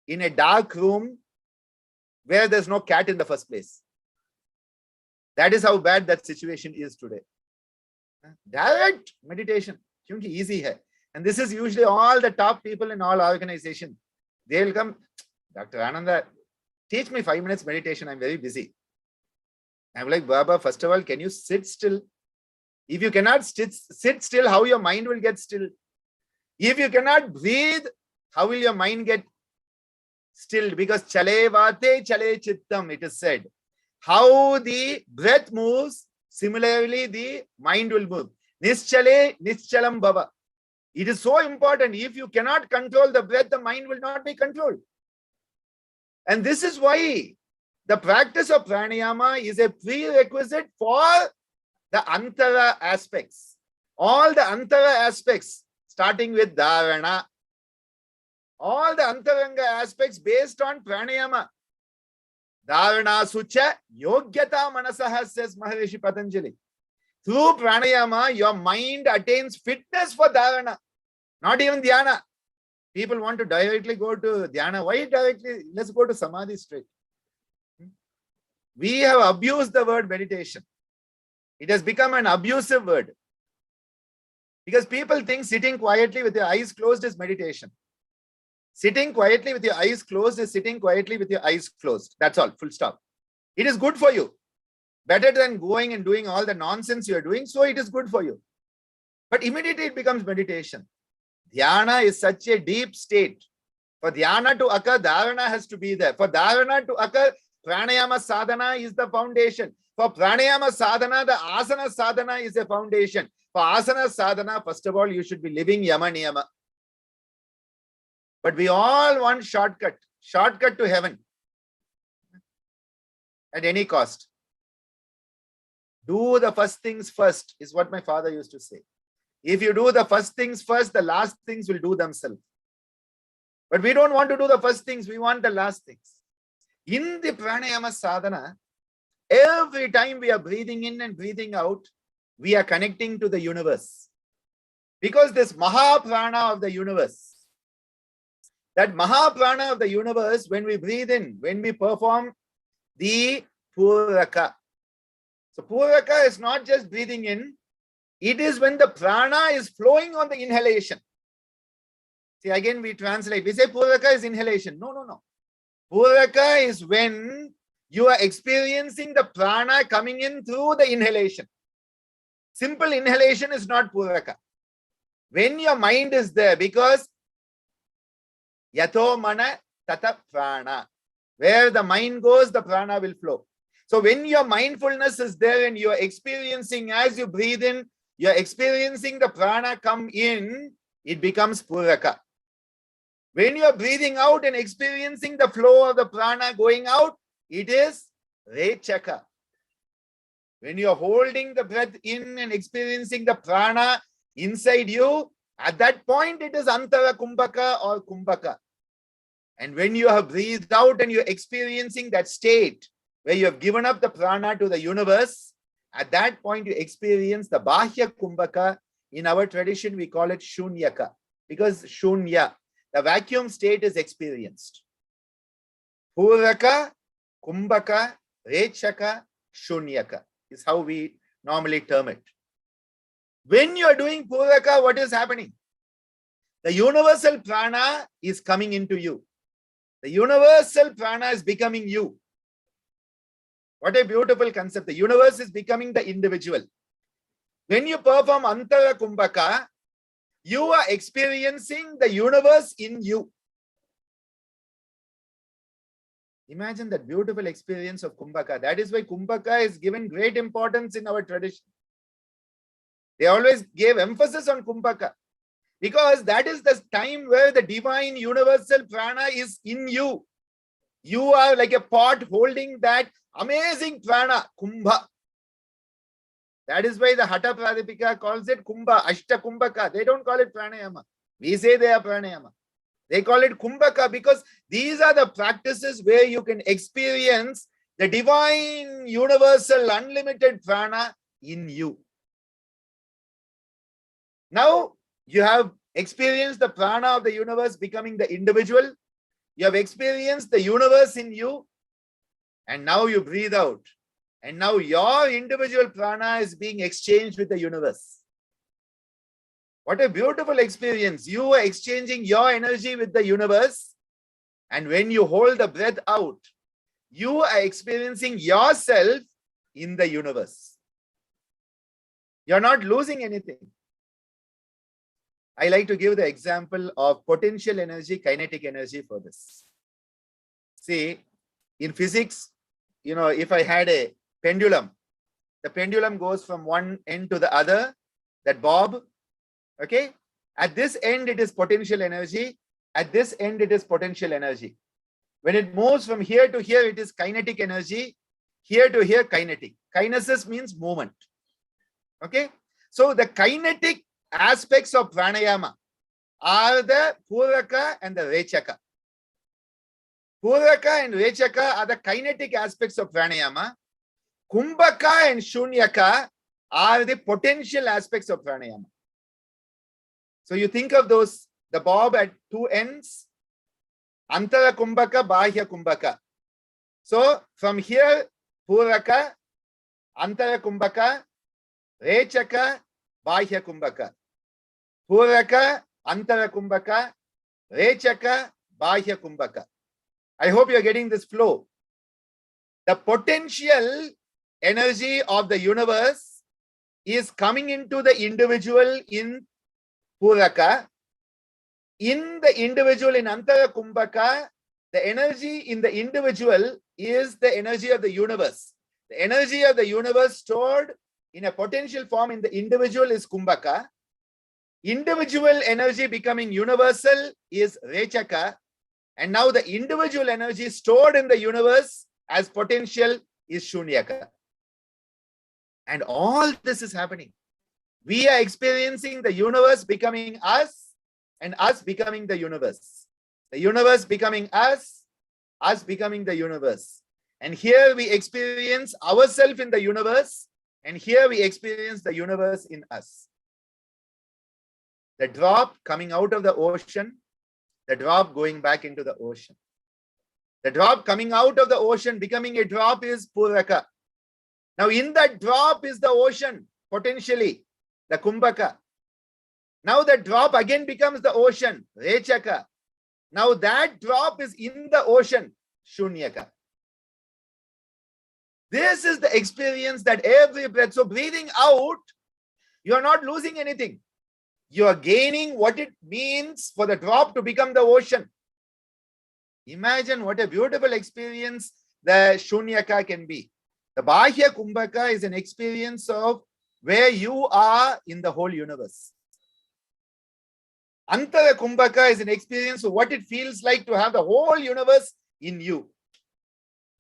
in a dark room where there's no cat in the first place. That is how bad that situation is today. Direct meditation. Easy hai. And this is usually all the top people in all organizations. They'll come, Dr. Ananda, teach me 5 minutes meditation. I'm very busy. I'm like, Baba, first of all, can you sit still? If you cannot sit still, how your mind will get still? If you cannot breathe, how will your mind get still? Because chale vate chale chittam, it is said. How the breath moves, similarly the mind will move. Nischale nischalam baba. It is so important. If you cannot control the breath, the mind will not be controlled. And this is why the practice of pranayama is a prerequisite for the antara aspects. All the antara aspects, starting with dharana. All the antaranga aspects based on pranayama. Dharana sucha yogyata manasaha, says Maharishi Patanjali. Through pranayama, your mind attains fitness for dharana, not even dhyana. People want to directly go to dhyana. Why directly? Let's go to samadhi straight. We have abused the word meditation. It has become an abusive word. Because people think sitting quietly with your eyes closed is meditation. Sitting quietly with your eyes closed is sitting quietly with your eyes closed. That's all, full stop. It is good for you. Better than going and doing all the nonsense you are doing, so it is good for you. But immediately it becomes meditation. Dhyana is such a deep state. For dhyana to occur, dharana has to be there. For dharana to occur, pranayama sadhana is the foundation. For pranayama sadhana, the asana sadhana is a foundation. For asana sadhana, first of all, you should be living yama niyama. But we all want shortcut to heaven at any cost. Do the first things first is what my father used to say. If you do the first things first, the last things will do themselves. But we don't want to do the first things, we want the last things. In the pranayama sadhana, every time we are breathing in and breathing out, we are connecting to the universe. Because this Mahaprana of the universe, that Mahaprana of the universe, when we breathe in, when we perform the Puraka. So Puraka is not just breathing in, it is when the prana is flowing on the inhalation. See, again we translate, we say Puraka is inhalation. No. Puraka is when you are experiencing the prana coming in through the inhalation. Simple inhalation is not Puraka. When your mind is there, because Yato mana tata prana. Where the mind goes, the prana will flow. So when your mindfulness is there and you are experiencing, as you breathe in, you are experiencing the prana come in, it becomes puraka. When you are breathing out and experiencing the flow of the prana going out, it is rechaka. When you are holding the breath in and experiencing the prana inside you, at that point it is antara kumbhaka or kumbhaka. And when you have breathed out and you're experiencing that state where you have given up the prana to the universe, at that point you experience the bahya kumbhaka. In our tradition, we call it shunyaka, because shunya, the vacuum state, is experienced. Puraka, kumbhaka, rechaka, shunyaka is how we normally term it. When you are doing puraka, what is happening? The universal prana is coming into you. The universal prana is becoming you. What a beautiful concept. The universe is becoming the individual. When you perform antara kumbhaka, you are experiencing the universe in you. Imagine that beautiful experience of kumbhaka. That is why kumbhaka is given great importance in our tradition. They always gave emphasis on kumbhaka, because that is the time where the divine universal prana is in you. You are like a pot holding that amazing prana, kumbha. That is why the Hatha Pradipika calls it kumbha, ashta kumbhaka. They don't call it pranayama. We say they are pranayama. They call it kumbhaka because these are the practices where you can experience the divine, universal, unlimited prana in you. Now you have experienced the prana of the universe becoming the individual. You have experienced the universe in you. And now you breathe out. And now your individual prana is being exchanged with the universe. What a beautiful experience. You are exchanging your energy with the universe. And when you hold the breath out, you are experiencing yourself in the universe. You're not losing anything. I like to give the example of potential energy, kinetic energy for this. See, in physics, if I had a pendulum, the pendulum goes from one end to the other, that bob, okay? At this end, it is potential energy. At this end, it is potential energy. When it moves from here to here, it is kinetic energy. Here to here, kinetic. Kinesis means movement. Okay? So the kinetic aspects of pranayama are the puraka and the rechaka. Puraka and rechaka are the kinetic aspects of pranayama. Kumbhaka and shunyaka are the potential aspects of pranayama. So you think of those, the bob at two ends, antara kumbhaka, bahya kumbhaka. So from here, puraka, antara kumbhaka, rechaka, bahya kumbhaka. Puraka, antara kumbhaka, rechaka, bahya kumbhaka. I hope you're getting this flow. The potential energy of the universe is coming into the individual in puraka. In the individual in antara kumbhaka, the energy in the individual is the energy of the universe. The energy of the universe stored in a potential form in the individual is kumbhaka. Individual energy becoming universal is rechaka. And now the individual energy stored in the universe as potential is shunyaka. And all this is happening. We are experiencing the universe becoming us and us becoming the universe. The universe becoming us becoming the universe. And here we experience ourselves in the universe, and here we experience the universe in us. The drop coming out of the ocean, the drop going back into the ocean. The drop coming out of the ocean becoming a drop is puraka. Now in that drop is the ocean, potentially, the kumbhaka. Now the drop again becomes the ocean, rechaka. Now that drop is in the ocean, shunyaka. This is the experience that every breath. So breathing out, you are not losing anything. You are gaining what it means for the drop to become the ocean. Imagine what a beautiful experience the shunyaka can be. The Bahya Kumbhaka is an experience of where you are in the whole universe. Antara Kumbhaka is an experience of what it feels like to have the whole universe in you.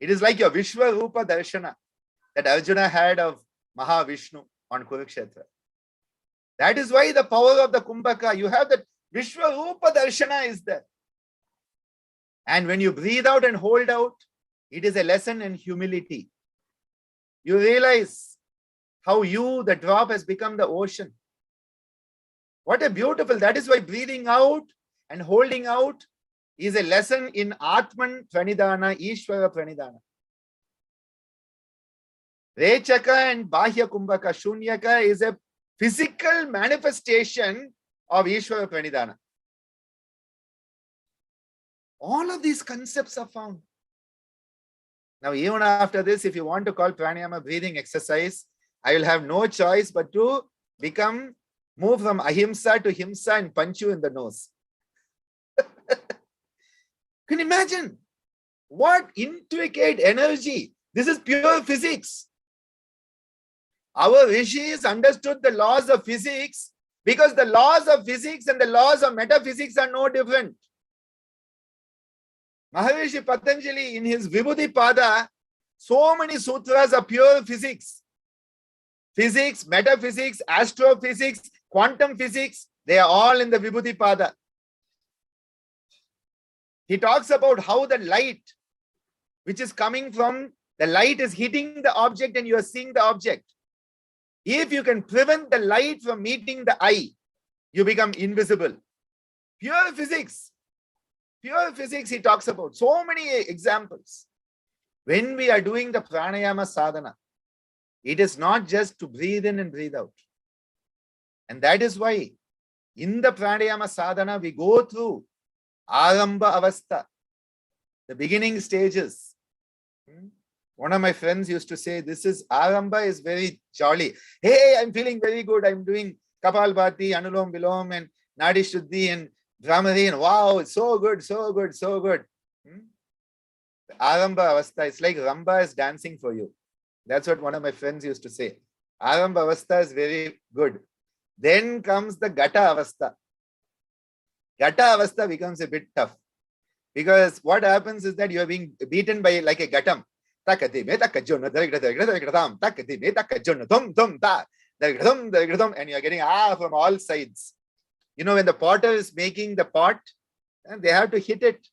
It is like your Vishwarupa Darshana that Arjuna had of Mahavishnu on Kurukshetra. That is why the power of the Kumbhaka, you have that Vishwarupa Darshana is there. And when you breathe out and hold out, it is a lesson in humility. You realize how you, the drop, has become the ocean. What a beautiful, that is why breathing out and holding out is a lesson in Atman Pranidhana, Ishvara Pranidhana. Rechaka and Bahya Kumbhaka, Shunyaka is a physical manifestation of Ishvara Pranidhana. All of these concepts are found. Now, even after this, if you want to call pranayama breathing exercise, I will have no choice but to move from ahimsa to himsa and punch you in the nose. Can you imagine? What intricate energy. This is pure physics. Our rishis understood the laws of physics because the laws of physics and the laws of metaphysics are no different. Maharishi Patanjali in his Vibhuti Pada, so many sutras are pure physics. Physics, metaphysics, astrophysics, quantum physics, they are all in the Vibhuti Pada. He talks about how the light, which is coming from, the light is hitting the object and you are seeing the object. If you can prevent the light from meeting the eye, you become invisible. Pure physics. Pure physics he talks about. So many examples. When we are doing the pranayama sadhana, it is not just to breathe in and breathe out. And that is why in the pranayama sadhana, we go through aramba avastha, the beginning stages. One of my friends used to say, this is aramba is very jolly. Hey, I'm feeling very good. I'm doing Kapalbhati, Anulom Vilom and Nadi Shuddhi and Brahmari, and wow, it's so good, so good, so good. Aramba avastha, it's like Ramba is dancing for you. That's what one of my friends used to say. Aramba avastha is very good. Then comes the Gata avastha. Gata avastha becomes a bit tough. Because what happens is that you are being beaten by like a gatam. And you are getting from all sides. You know, when the potter is making the pot, they have to hit it.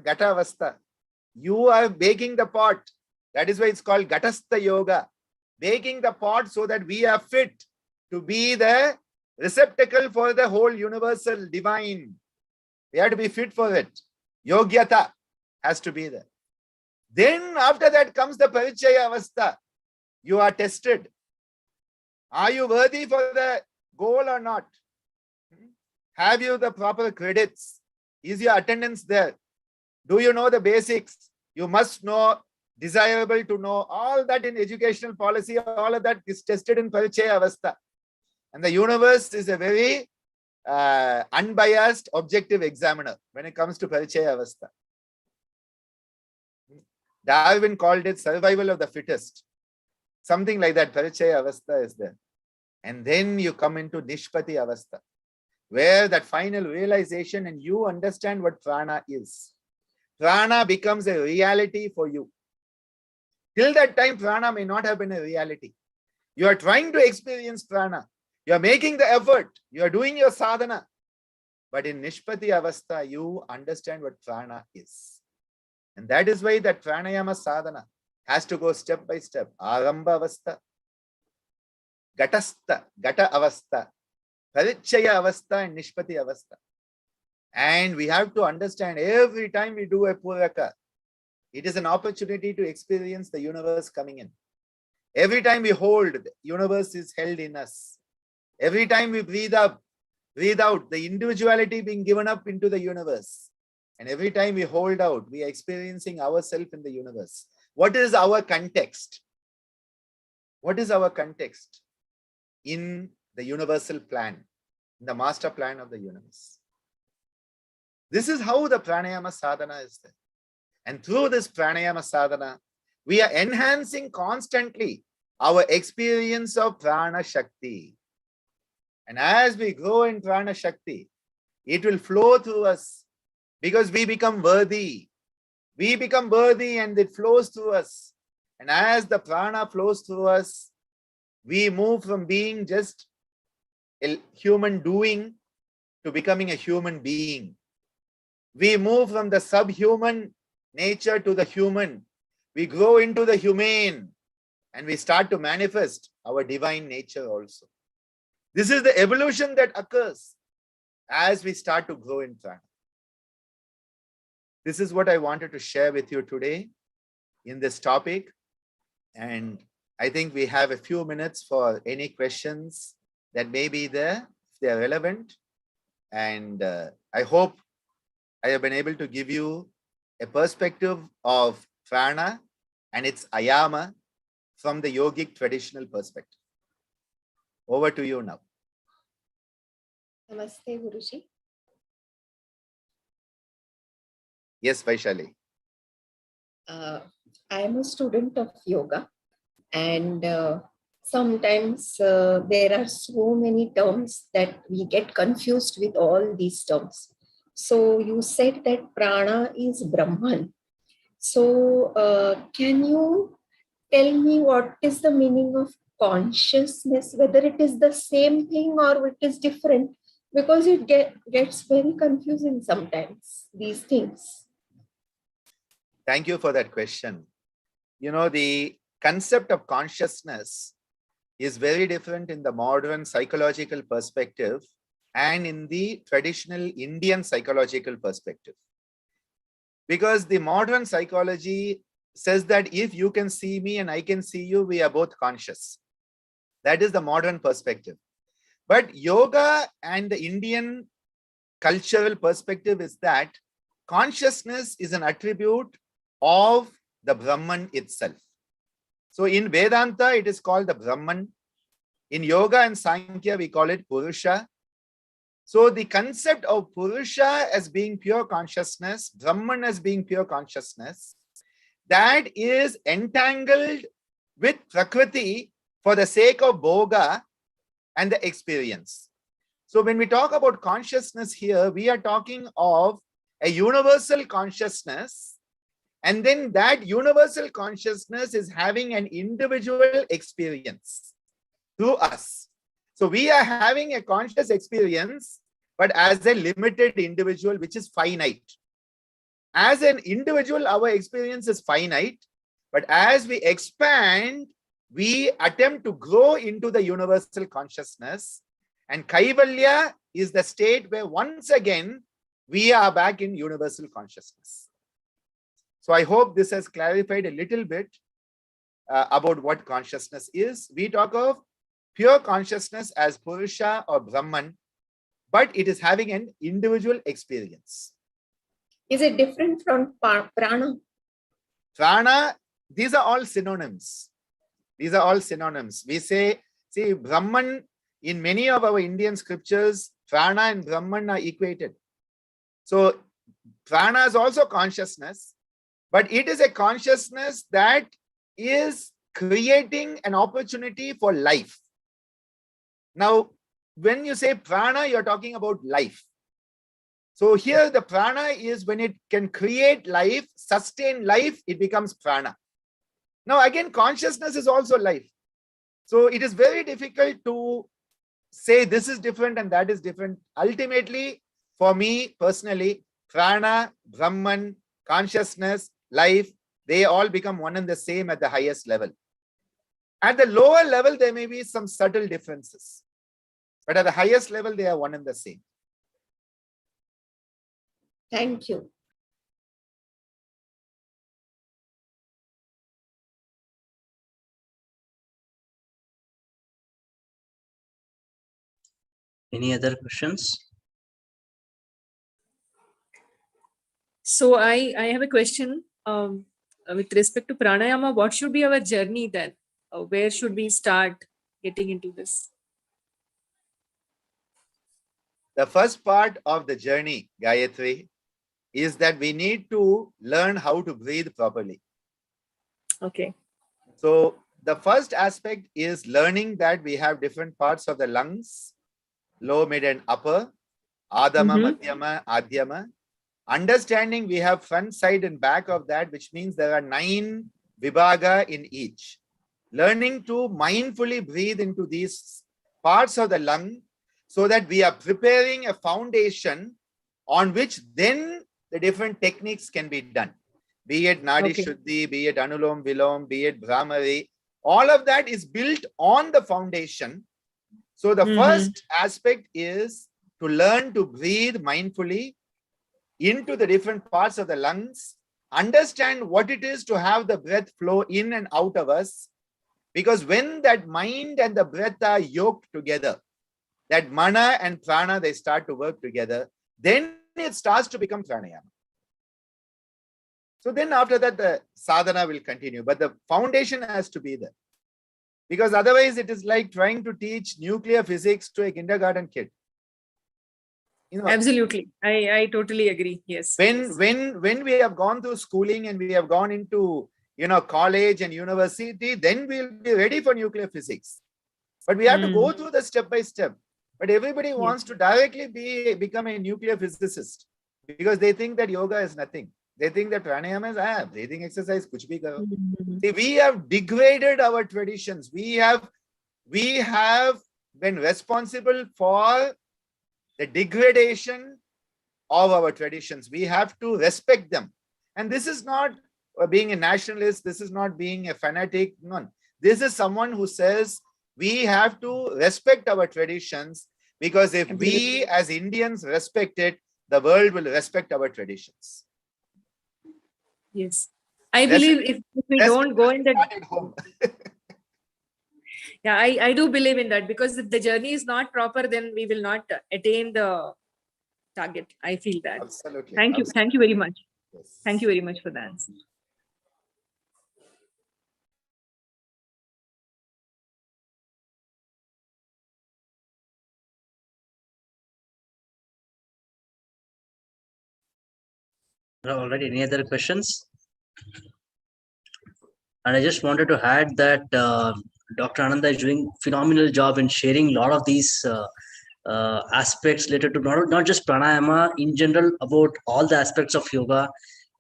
Gata avastha. You are baking the pot. That is why it's called Gatastha Yoga. Baking the pot so that we are fit to be the receptacle for the whole universal divine. We have to be fit for it. Yogyata has to be there. Then after that comes the Parichaya Avastha. You are tested. Are you worthy for the goal or not? Have you the proper credits? Is your attendance there? Do you know the basics? You must know, desirable to know. All that in educational policy, all of that is tested in Parichaya Avastha. And the universe is a very unbiased, objective examiner when it comes to Parichaya Avastha. Darwin called it survival of the fittest. Something like that, Parichaya Avastha is there. And then you come into Nishpati Avastha, where that final realization and you understand what prana is. Prana becomes a reality for you. Till that time, prana may not have been a reality. You are trying to experience prana. You are making the effort. You are doing your sadhana. But in Nishpati Avastha, you understand what prana is. And that is why that pranayama sadhana has to go step by step. Aramba Avastha, Gatastha, Gata Avastha, Parichaya Avastha and Nishpati Avastha. And we have to understand every time we do a Puraka, it is an opportunity to experience the universe coming in. Every time we hold, the universe is held in us. Every time we breathe up, breathe out, the individuality being given up into the universe. And every time we hold out, we are experiencing ourselves in the universe. What is our context? What is our context in the universal plan, in the master plan of the universe? This is how the pranayama sadhana is there. And through this pranayama sadhana, we are enhancing constantly our experience of Prana Shakti. And as we grow in Prana Shakti, it will flow through us because we become worthy. We become worthy and it flows through us. And as the prana flows through us, we move from being just a human doing to becoming a human being. We move from the subhuman nature to the human. We grow into the humane and we start to manifest our divine nature also. This is the evolution that occurs as we start to grow in prana. This is what I wanted to share with you today in this topic. And I think we have a few minutes for any questions that may be there, if they are relevant. And I hope I have been able to give you a perspective of prana and its ayama from the yogic traditional perspective. Over to you now. Namaste, Guruji. Yes, Vaishali. I am a student of yoga, and sometimes there are so many terms that we get confused with all these terms. So you said that prana is Brahman. So can you tell me what is the meaning of consciousness, whether it is the same thing or it is different? Because it gets very confusing sometimes, these things. Thank you for that question. You know, the concept of consciousness is very different in the modern psychological perspective and in the traditional Indian psychological perspective. Because the modern psychology says that if you can see me and I can see you, we are both conscious. That is the modern perspective. But yoga and the Indian cultural perspective is that consciousness is an attribute of the Brahman itself. So in Vedanta, it is called the Brahman. In Yoga and Sankhya, we call it Purusha. So the concept of Purusha as being pure consciousness, Brahman as being pure consciousness, that is entangled with Prakriti for the sake of Bhoga and the experience. So when we talk about consciousness here, we are talking of a universal consciousness. And then that universal consciousness is having an individual experience through us. So we are having a conscious experience, but as a limited individual, which is finite. As an individual, our experience is finite, but as we expand, we attempt to grow into the universal consciousness. And Kaivalya is the state where once again, we are back in universal consciousness. So I hope this has clarified a little bit about what consciousness is. We talk of pure consciousness as Purusha or Brahman, but it is having an individual experience. Is it different from prana? Prana, these are all synonyms. These are all synonyms. We say, see, Brahman, in many of our Indian scriptures, prana and Brahman are equated. So prana is also consciousness, but it is a consciousness that is creating an opportunity for life. Now, when you say prana, you're talking about life. So here the prana is when it can create life, sustain life, it becomes prana. Now again, consciousness is also life. So it is very difficult to say this is different and that is different. Ultimately, for me personally, prana, Brahman, consciousness, life, they all become one and the same at the highest level. At the lower level, there may be some subtle differences, but at the highest level, they are one and the same. Thank you. Any other questions? So I have a question with respect to pranayama. What should be our journey then? Where should we start getting into this? The first part of the journey, Gayatri, is that we need to learn how to breathe properly. Okay. So the first aspect is learning that we have different parts of the lungs, low, mid, and upper, Adama, Madhyama, Adhyama. Understanding we have front, side, and back of that, which means there are 9 vibhaga in each. Learning to mindfully breathe into these parts of the lung so that we are preparing a foundation on which then the different techniques can be done. Be it Nadi Shuddhi, be it Anulom Vilom, be it Brahmari, all of that is built on the foundation. So the first aspect is to learn to breathe mindfully into the different parts of the lungs, understand what it is to have the breath flow in and out of us. Because when that mind and the breath are yoked together, that mana and prana, they start to work together, then it starts to become pranayama. So then after that, the sadhana will continue, but the foundation has to be there. Because otherwise it is like trying to teach nuclear physics to a kindergarten kid. You know, absolutely. I totally agree. Yes. When we have gone through schooling and we have gone into, college and university, then we'll be ready for nuclear physics. But we have to go through the step by step. But everybody wants to directly become a nuclear physicist because they think that yoga is nothing. They think that pranayama is breathing exercise, kuch bhi karo. See, we have degraded our traditions. We have been responsible for the degradation of our traditions. We have to respect them. And this is not being a nationalist. This is not being a fanatic. No. This is someone who says we have to respect our traditions, because if we as Indians respect it, the world will respect our traditions. Yes. I believe if we don't go in that, yeah, I do believe in that, because if the journey is not proper, then we will not attain the target. I feel that. Absolutely. Thank you. Absolutely. Thank you very much. Yes. Thank you very much for the answer. All right. Any other questions? And I just wanted to add that Dr. Ananda is doing phenomenal job in sharing a lot of these aspects related to not just pranayama in general, about all the aspects of yoga.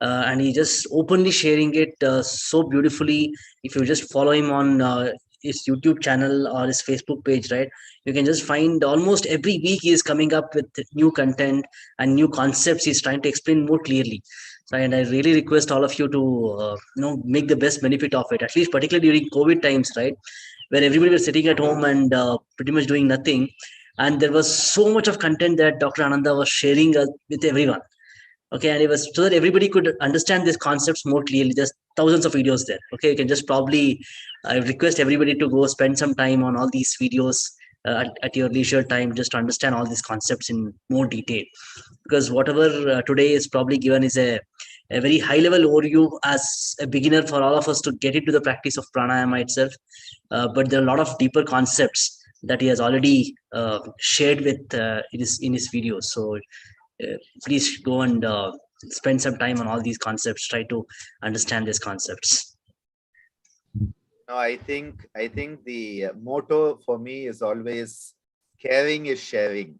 And he just openly sharing it so beautifully. If you just follow him on his YouTube channel or his Facebook page, right, you can just find almost every week he is coming up with new content and new concepts he's trying to explain more clearly. So, and I really request all of you to make the best benefit of it, at least particularly during COVID times, right, where everybody was sitting at home and pretty much doing nothing. And there was so much of content that Dr. Ananda was sharing with everyone. Okay, and it was so that everybody could understand these concepts more clearly. There's thousands of videos there. Okay, you can just probably, I request everybody to go spend some time on all these videos at your leisure time, just to understand all these concepts in more detail. Because whatever today is probably given is a very high level overview as a beginner for all of us to get into the practice of pranayama itself. But there are a lot of deeper concepts that he has already shared with in his videos. So please go and spend some time on all these concepts. Try to understand these concepts. No, I think the motto for me is always caring is sharing.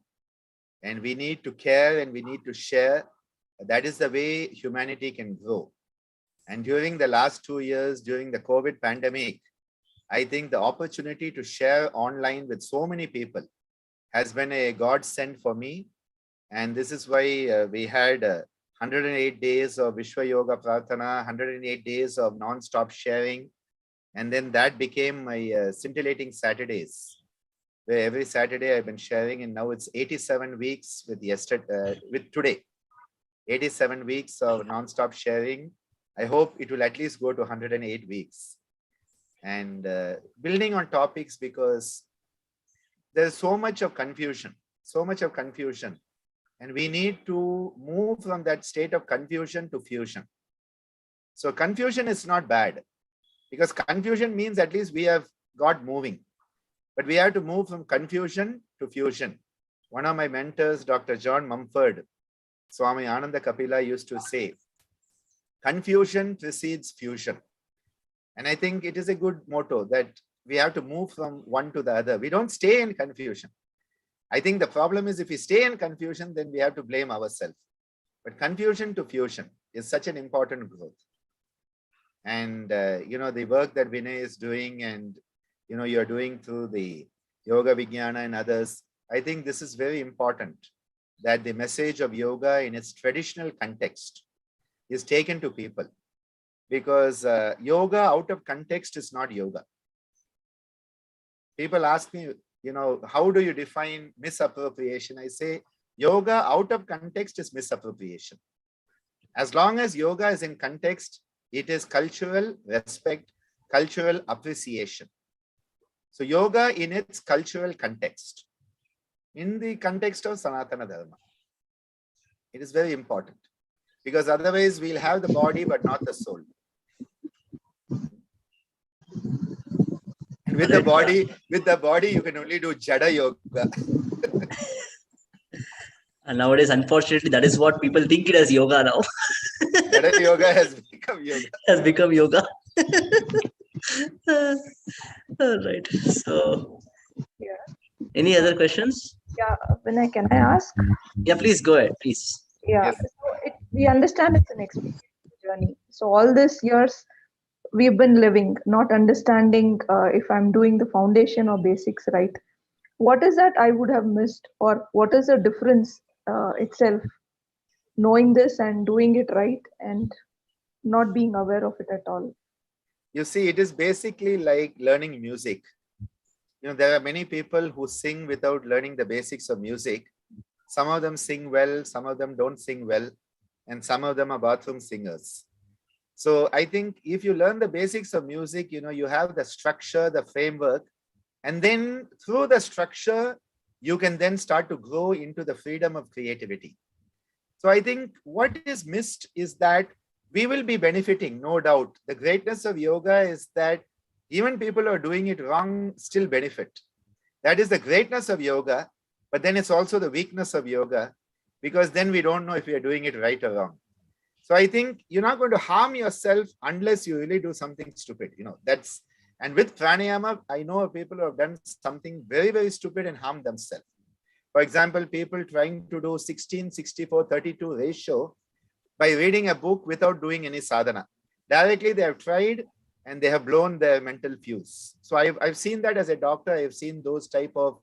And we need to care and we need to share. That is the way humanity can grow. And during the last 2 years, during the COVID pandemic, I think the opportunity to share online with so many people has been a godsend for me. And this is why we had 108 days of Vishwa Yoga Prarthana, 108 days of non-stop sharing. And then that became my scintillating Saturdays, where every Saturday I've been sharing, and now it's 87 weeks with today. 87 weeks of non-stop sharing. I hope it will at least go to 108 weeks. And building on topics, because there's so much of confusion. And we need to move from that state of confusion to fusion. So confusion is not bad, because confusion means at least we have got moving. But we have to move from confusion to fusion. One of my mentors, Dr. John Mumford, Swami Ananda Kapila, used to say, confusion precedes fusion. And I think it is a good motto that we have to move from one to the other. We don't stay in confusion. I think the problem is if we stay in confusion, then we have to blame ourselves. But confusion to fusion is such an important growth. And, the work that Vinay is doing and, you're doing through the Yogavijnana and others, I think this is very important, that the message of yoga in its traditional context is taken to people. Because yoga out of context is not yoga. People ask me, how do you define misappropriation? I say, yoga out of context is misappropriation. As long as yoga is in context, it is cultural respect, cultural appreciation. So yoga in its cultural context, in the context of Sanatana Dharma, it is very important, because otherwise we'll have the body but not the soul. And with the body, you can only do Jada yoga. And nowadays, unfortunately, that is what people think it as yoga now. Jada yoga has become yoga. Has become yoga. All right. So, yeah. Any other questions? Yeah, Vinay, can I ask? Yeah, please go ahead, please. Yeah, Yes. so we understand it's an experience journey. So all these years we've been living, not understanding if I'm doing the foundation or basics right. What is that I would have missed, or what is the difference itself, knowing this and doing it right and not being aware of it at all? You see, it is basically like learning music. There are many people who sing without learning the basics of music. Some of them sing well, some of them don't sing well, and some of them are bathroom singers. So I think if you learn the basics of music, you have the structure, the framework, and then through the structure, you can then start to grow into the freedom of creativity. So I think what is missed is that we will be benefiting, no doubt. The greatness of yoga is that even people who are doing it wrong still benefit. That is the greatness of yoga, but then it's also the weakness of yoga, because then we don't know if we are doing it right or wrong. So I think you're not going to harm yourself unless you really do something stupid. And with pranayama, I know of people who have done something very, very stupid and harmed themselves. For example, people trying to do 16:64:32 ratio by reading a book without doing any sadhana. Directly they have tried and they have blown their mental fuse. So I've seen that as a doctor. I've seen those type of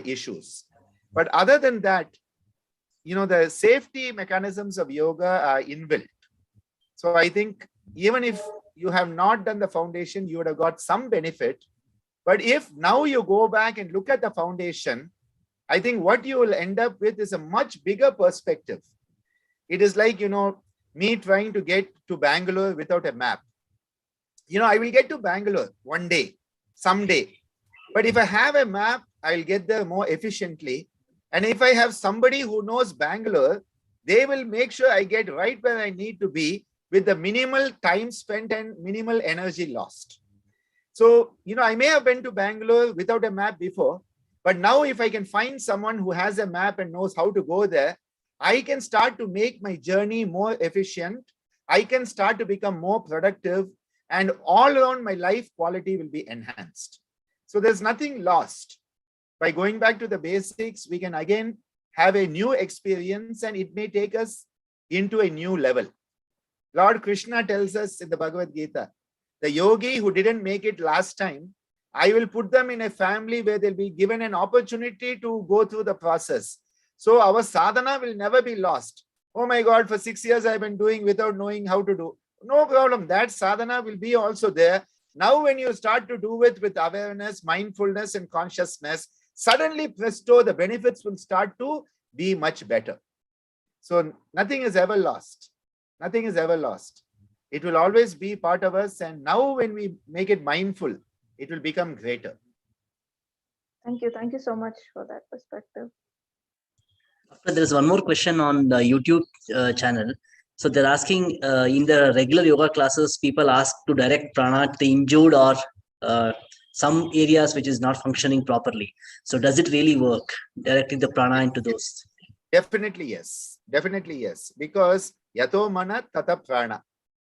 issues. But other than that, the safety mechanisms of yoga are inbuilt. So I think even if you have not done the foundation, you would have got some benefit. But if now you go back and look at the foundation, I think what you will end up with is a much bigger perspective. It is like, me trying to get to Bangalore without a map. I will get to Bangalore one day, someday. But if I have a map, I'll get there more efficiently. And if I have somebody who knows Bangalore, they will make sure I get right where I need to be with the minimal time spent and minimal energy lost. So, I may have been to Bangalore without a map before, but now if I can find someone who has a map and knows how to go there, I can start to make my journey more efficient. I can start to become more productive, and all around my life quality will be enhanced. So there's nothing lost. By going back to the basics, we can again have a new experience, and it may take us into a new level. Lord Krishna tells us in the Bhagavad Gita, the yogi who didn't make it last time, I will put them in a family where they'll be given an opportunity to go through the process. So our sadhana will never be lost. Oh my God, for 6 years I've been doing without knowing how to do. No problem. That sadhana will be also there. Now when you start to do it with awareness, mindfulness and consciousness, suddenly presto, the benefits will start to be much better. So nothing is ever lost. Nothing is ever lost. It will always be part of us. And now when we make it mindful, it will become greater. Thank you. Thank you so much for that perspective. There's one more question on the YouTube channel. So they're asking, in the regular yoga classes, people ask to direct prana to the injured or some areas which is not functioning properly. So does it really work, directing the prana into those? Definitely yes. Definitely yes. Because yato mana tata prana.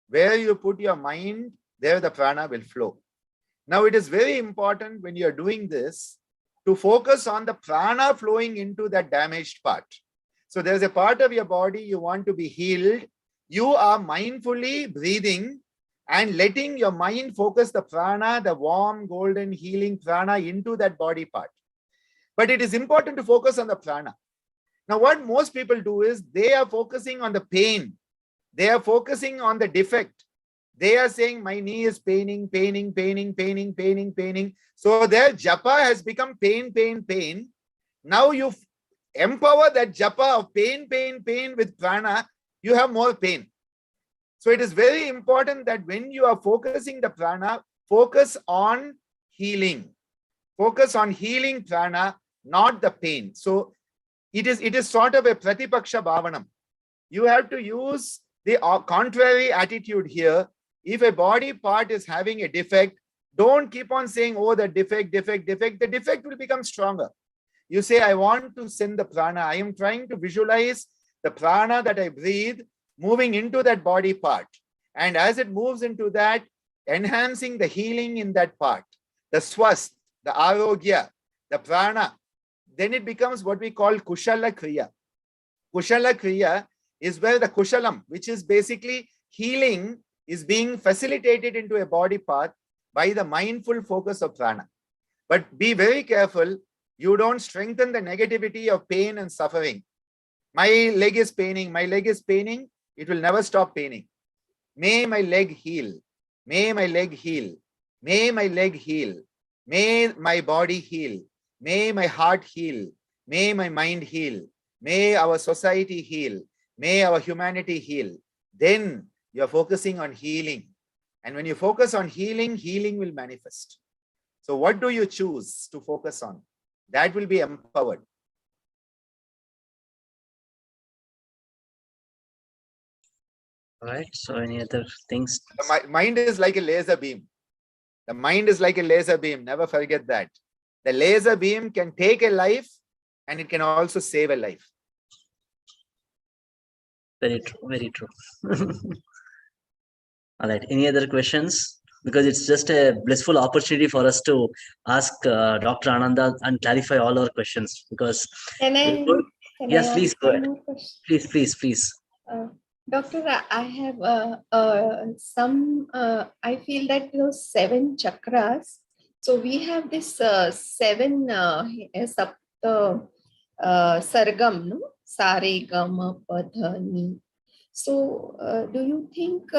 Where you put your mind, there the prana will flow. Now it is very important when you are doing this to focus on the prana flowing into that damaged part. So there's a part of your body you want to be healed. You are mindfully breathing and letting your mind focus the prana, the warm, golden, healing prana into that body part. But it is important to focus on the prana. Now, what most people do is they are focusing on the pain. They are focusing on the defect. They are saying, my knee is paining, paining, paining, paining, paining, paining. So their japa has become pain, pain, pain. Now you empower that japa of pain, pain, pain with prana, you have more pain. So it is very important that when you are focusing the prana, focus on healing. Focus on healing prana, not the pain. So it is sort of a pratipaksha bhavanam. You have to use the contrary attitude here. If a body part is having a defect, don't keep on saying, oh, the defect, defect, defect. The defect will become stronger. You say, I want to send the prana. I am trying to visualize the prana that I breathe moving into that body part. And as it moves into that, enhancing the healing in that part, the swast, the arogya, the prana, then it becomes what we call kushala kriya. Kushala kriya is where the kushalam, which is basically healing, is being facilitated into a body part by the mindful focus of prana. But be very careful, you don't strengthen the negativity of pain and suffering. My leg is paining, my leg is paining, it will never stop paining. May my leg heal, may my leg heal, may my leg heal, may my body heal, may my heart heal, may my mind heal, may our society heal, may our humanity heal. Then you are focusing on healing. And when you focus on healing, healing will manifest. So what do you choose to focus on? That will be empowered. All right. So any other things? The mind is like a laser beam. The mind is like a laser beam. Never forget that. The laser beam can take a life and it can also save a life. Very true. Very true. All right. Any other questions? Because it's just a blissful opportunity for us to ask Dr. Ananda and clarify all our questions. Because yes, please go ahead. Please. Doctor, I have I feel that those 7 chakras. So we have this 7 sapta sargam, no? Sare, gama, padha, ni. So do you think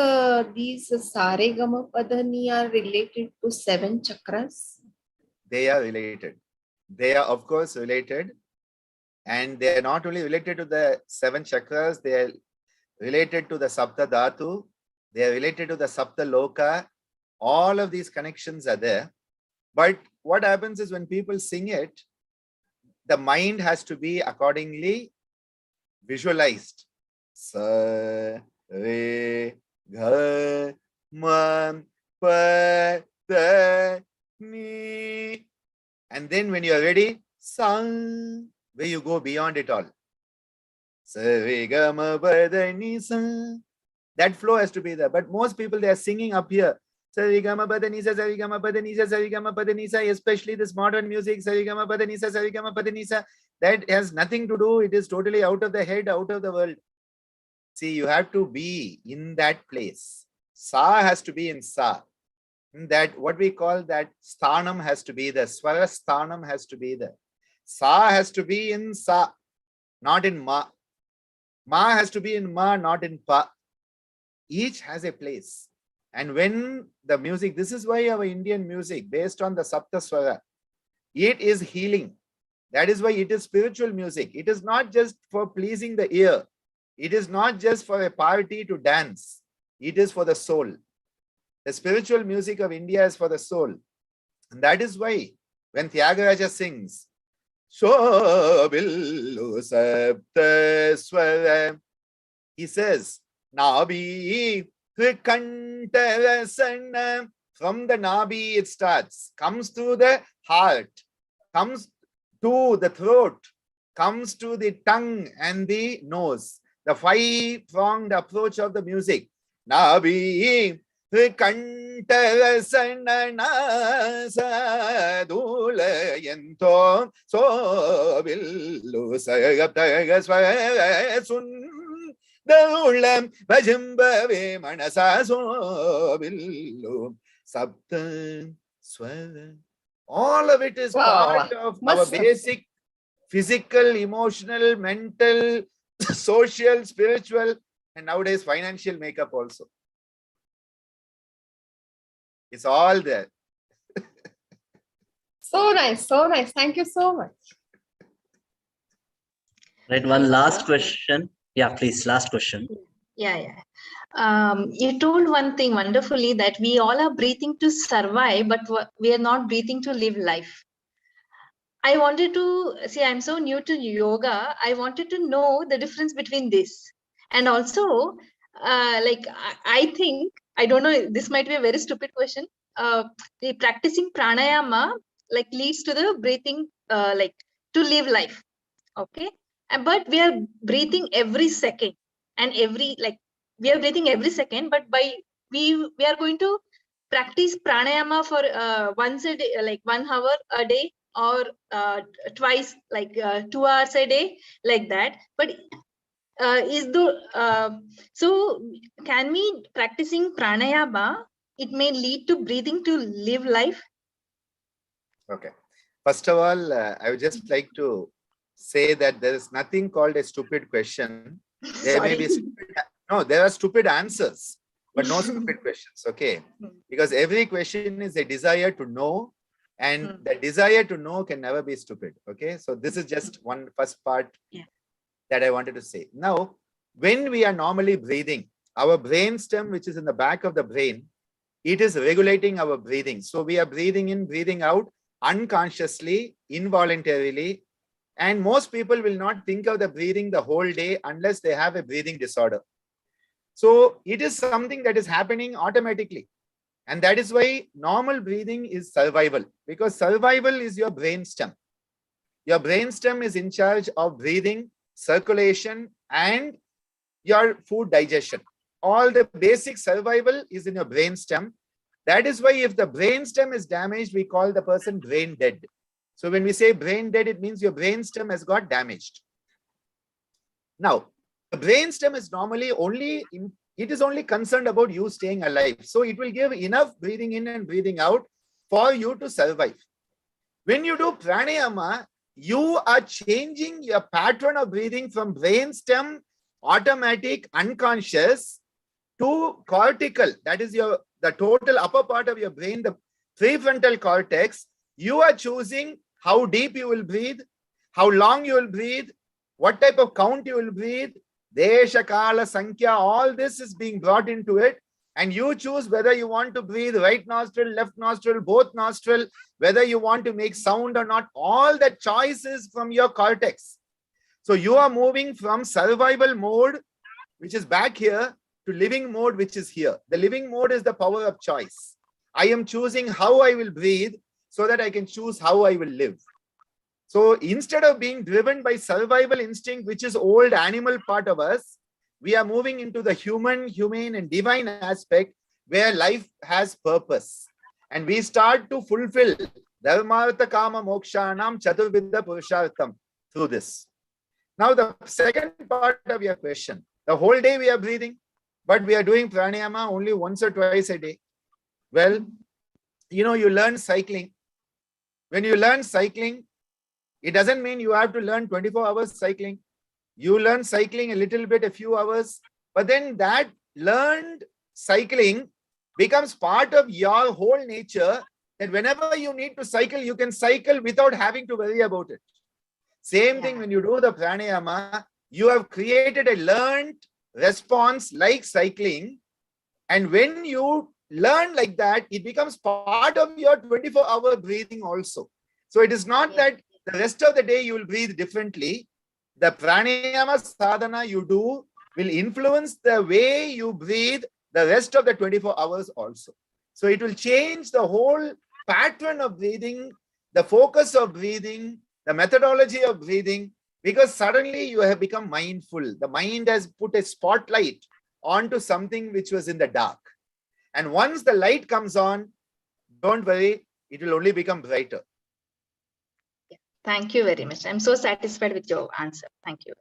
these Sare, gama, padha, ni are related to 7 chakras? They are related. They are, of course, related. And they are not only related to the 7 chakras, they are related to the Sapta Dhatu, they are related to the Sapta Loka. All of these connections are there. But what happens is when people sing it, the mind has to be accordingly visualized. Sa, re, ga, ma, pa, ta, ni. And then when you are ready, sang, where you go beyond it all. That flow has to be there. But most people, they are singing up here. Especially this modern music. That has nothing to do. It is totally out of the head, out of the world. See, you have to be in that place. Sa has to be in Sa. That what we call that sthanam has to be there. Swara sthanam has to be there. Sa has to be in Sa, not in Ma. Ma has to be in Ma, not in Pa. Each has a place. And when the music, this is why our Indian music, based on the Sapta Swara, it is healing. That is why it is spiritual music. It is not just for pleasing the ear. It is not just for a party to dance. It is for the soul. The spiritual music of India is for the soul. And that is why when Tyagaraja sings, Shobillu Sapta Swara, he says, Nabi Trikantarasana. From the Nabi it starts, comes to the heart, comes to the throat, comes to the tongue and the nose. The 5-pronged approach of the music. Nabi Kantasananasa sovillu sagaptagasvasun Daulam Bajambave Manasa sovillu Sapta Swara. All of it is part of our basic physical, emotional, mental, social, spiritual, and nowadays financial makeup also. It's all there. So nice, so nice. Thank you so much. Right, one last question. Yeah, please, last question. Yeah. You told one thing wonderfully, that we all are breathing to survive, but we are not breathing to live life. I wanted to see, I'm so new to yoga. I wanted to know the difference between this. And also, I think, I don't know, this might be a very stupid question. The practicing pranayama leads to the breathing, to live life. Okay. But we are breathing every second, and we are breathing every second, but we are going to practice pranayama for once a day, 1 hour a day, or twice, 2 hours a day, like that. But so can we practicing pranayama, it may lead to breathing to live life? Okay. First of all, I would just like to say that there is nothing called a stupid question. There may be there are stupid answers, but no stupid questions. Okay. Because every question is a desire to know, and the desire to know can never be stupid. Okay. So this is just one first part that I wanted to say. Now, when we are normally breathing, our brain stem, which is in the back of the brain, it is regulating our breathing. So we are breathing in, breathing out unconsciously, involuntarily. And most people will not think of the breathing the whole day unless they have a breathing disorder. So it is something that is happening automatically. And that is why normal breathing is survival, because survival is your brain stem. Your brain stem is in charge of breathing, circulation, and your food digestion. All the basic survival is in your brain stem. That is why if the brain stem is damaged, we call the person brain dead. So when we say brain dead, it means your brain stem has got damaged. Now, the brain stem is normally it is only concerned about you staying alive. So it will give enough breathing in and breathing out for you to survive. When you do pranayama, you are changing your pattern of breathing from brain stem, automatic, unconscious, to cortical. That is the total upper part of your brain, the prefrontal cortex. You are choosing how deep you will breathe, how long you will breathe, what type of count you will breathe, desha, kala, sankhya, all this is being brought into it. And you choose whether you want to breathe right nostril, left nostril, both nostril, whether you want to make sound or not. All the choices from your cortex. So you are moving from survival mode, which is back here, to living mode, which is here. The living mode is the power of choice. I am choosing how I will breathe so that I can choose how I will live. So instead of being driven by survival instinct, which is old animal part of us, we are moving into the human, humane, and divine aspect where life has purpose. And we start to fulfill dharmartha kama mokshanam chaturvidha purushartham through this. Now, the second part of your question, the whole day we are breathing, but we are doing pranayama only once or twice a day. Well, you learn cycling. When you learn cycling, it doesn't mean you have to learn 24 hours cycling. You learn cycling a little bit, a few hours, but then that learned cycling becomes part of your whole nature, that whenever you need to cycle, you can cycle without having to worry about it. Same thing when you do the pranayama, you have created a learned response like cycling. And when you learn like that, it becomes part of your 24-hour breathing also. So it is not that the rest of the day you will breathe differently. The pranayama sadhana you do will influence the way you breathe the rest of the 24 hours also. So it will change the whole pattern of breathing, the focus of breathing, the methodology of breathing, because suddenly you have become mindful. The mind has put a spotlight onto something which was in the dark. And once the light comes on, don't worry, it will only become brighter. Thank you very much. I'm so satisfied with your answer. Thank you.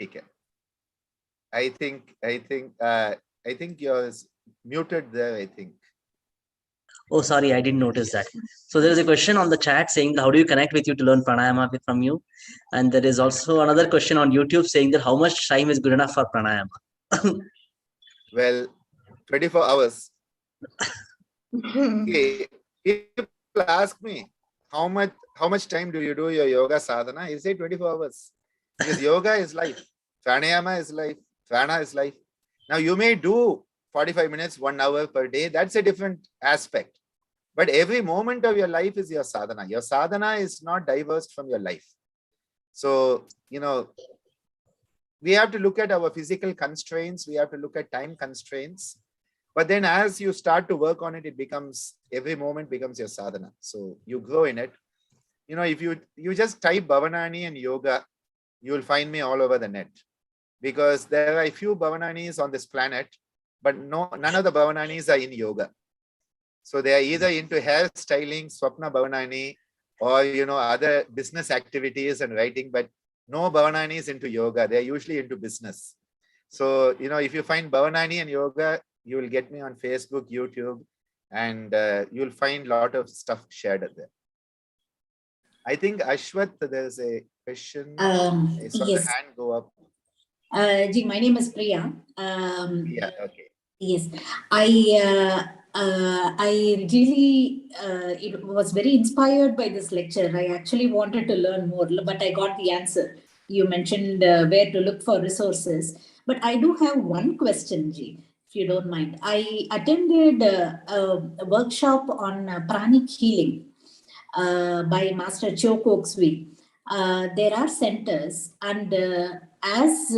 Okay. I think you're muted there, I think. Oh, sorry, I didn't notice that. So there is a question on the chat saying, how do you connect with you to learn pranayama from you? And there is also another question on YouTube saying that how much time is good enough for pranayama? Well, 24 hours. Okay. People ask me, how much time do you do your yoga sadhana? I say 24 hours. Because yoga is life. Pranayama is life. Prana is life. Now you may do 45 minutes, 1 hour per day. That's a different aspect. But every moment of your life is your sadhana. Your sadhana is not diverse from your life. So, we have to look at our physical constraints. We have to look at time constraints. But then as you start to work on it, every moment becomes your sadhana. So you grow in it. If you just type Bhavanani and yoga, you will find me all over the net. Because there are a few Bhavananis on this planet, but none of the Bhavananis are in yoga. So they are either into hair styling, Swapna Bhavanani, or other business activities and writing, but no Bhavanani is into yoga. They are usually into business. So if you find Bhavanani and yoga, you will get me on Facebook, YouTube, and you'll find a lot of stuff shared there. I think Ashwath, there's a question. I saw Yes. the hand go up. My name is Priya. Yeah, okay. Yes, I really it was very inspired by this lecture. I actually wanted to learn more, but I got the answer. You mentioned where to look for resources, but I do have one question, Ji, if you don't mind. I attended a workshop on pranic healing by Master Cho Koksui. There are centers, and as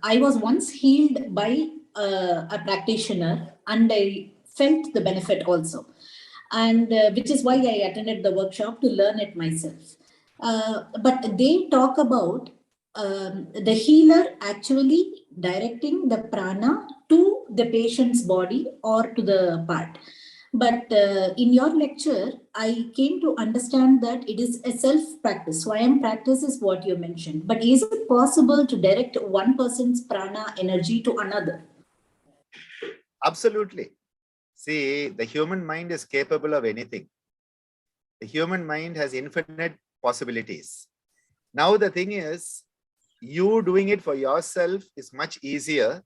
I was once healed by a practitioner, and I felt the benefit also, and which is why I attended the workshop to learn it myself. But they talk about the healer actually directing the prana to the patient's body or to the part. But in your lecture, I came to understand that it is a self-practice. Swayam practice is what you mentioned. But is it possible to direct one person's prana energy to another? Absolutely. See, the human mind is capable of anything. The human mind has infinite possibilities. Now the thing is, you doing it for yourself is much easier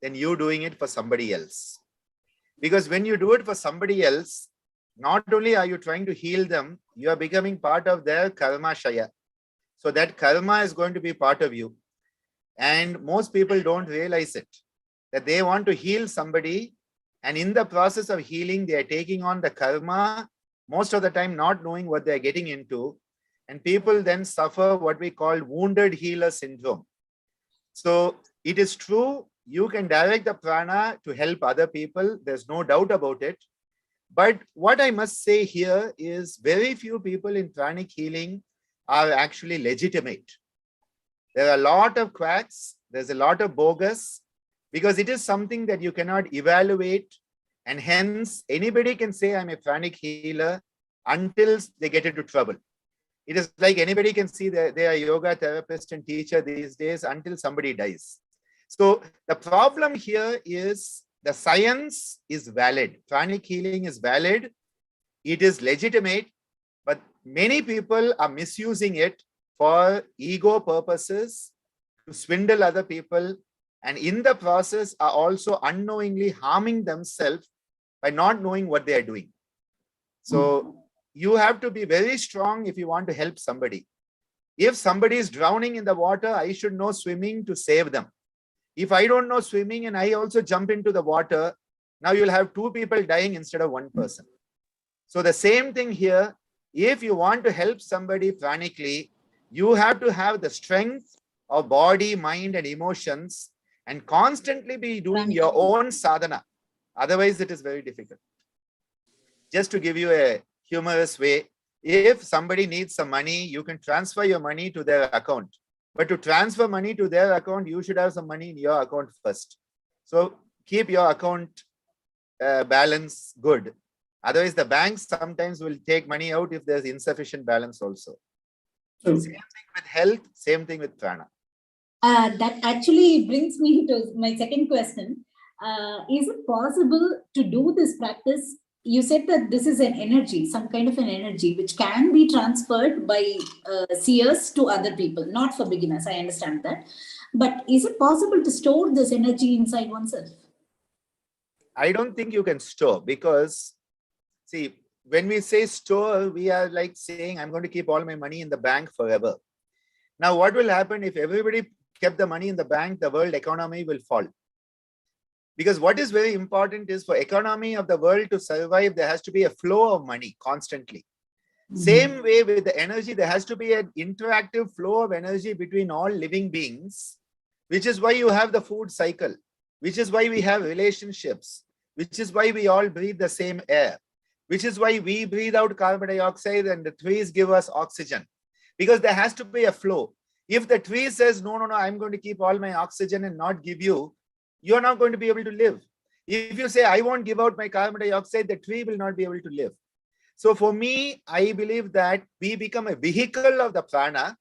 than you doing it for somebody else. Because when you do it for somebody else, not only are you trying to heal them, you are becoming part of their karma shaya. So that karma is going to be part of you. And most people don't realize it, that they want to heal somebody, and in the process of healing, they are taking on the karma, most of the time not knowing what they are getting into. And people then suffer what we call wounded healer syndrome. So it is true, you can direct the prana to help other people. There's no doubt about it. But what I must say here is very few people in pranic healing are actually legitimate. There are a lot of quacks. There's a lot of bogus, because it is something that you cannot evaluate. And hence, anybody can say, I'm a pranic healer until they get into trouble. It is like anybody can see that they are a yoga therapist and teacher these days until somebody dies. So the problem here is the science is valid. Pranic healing is valid. It is legitimate, but many people are misusing it for ego purposes, to swindle other people, and in the process are also unknowingly harming themselves by not knowing what they are doing. So you have to be very strong if you want to help somebody. If somebody is drowning in the water, I should know swimming to save them. If I don't know swimming and I also jump into the water, now you'll have two people dying instead of one person. So the same thing here, if you want to help somebody pranically, you have to have the strength of body, mind, and emotions, and constantly be doing your own sadhana. Otherwise, it is very difficult. Just to give you a humorous way, If somebody needs some money, you can transfer your money to their account. But to transfer money to their account, you should have some money in your account first. So keep your account balance good. Otherwise, the banks sometimes will take money out if there's insufficient balance also. True. Same thing with health, same thing with prana. That actually brings me to my second question. Is it possible to do this practice? You said that this is an energy, some kind of an energy, which can be transferred by seers to other people, not for beginners. I understand that. But is it possible to store this energy inside oneself? I don't think you can store, because, see, when we say store, we are like saying, I'm going to keep all my money in the bank forever. Now, what will happen if everybody kept the money in the bank? The world economy will fall. Because what is very important is, for economy of the world to survive, there has to be a flow of money constantly. Same way with the energy, there has to be an interactive flow of energy between all living beings, which is why you have the food cycle, which is why we have relationships, which is why we all breathe the same air, which is why we breathe out carbon dioxide and the trees give us oxygen, because there has to be a flow. If the tree says, no, I'm going to keep all my oxygen and not give you, you're not going to be able to live. If you say, I won't give out my carbon dioxide, the tree will not be able to live. So for me, I believe that we become a vehicle of the prana,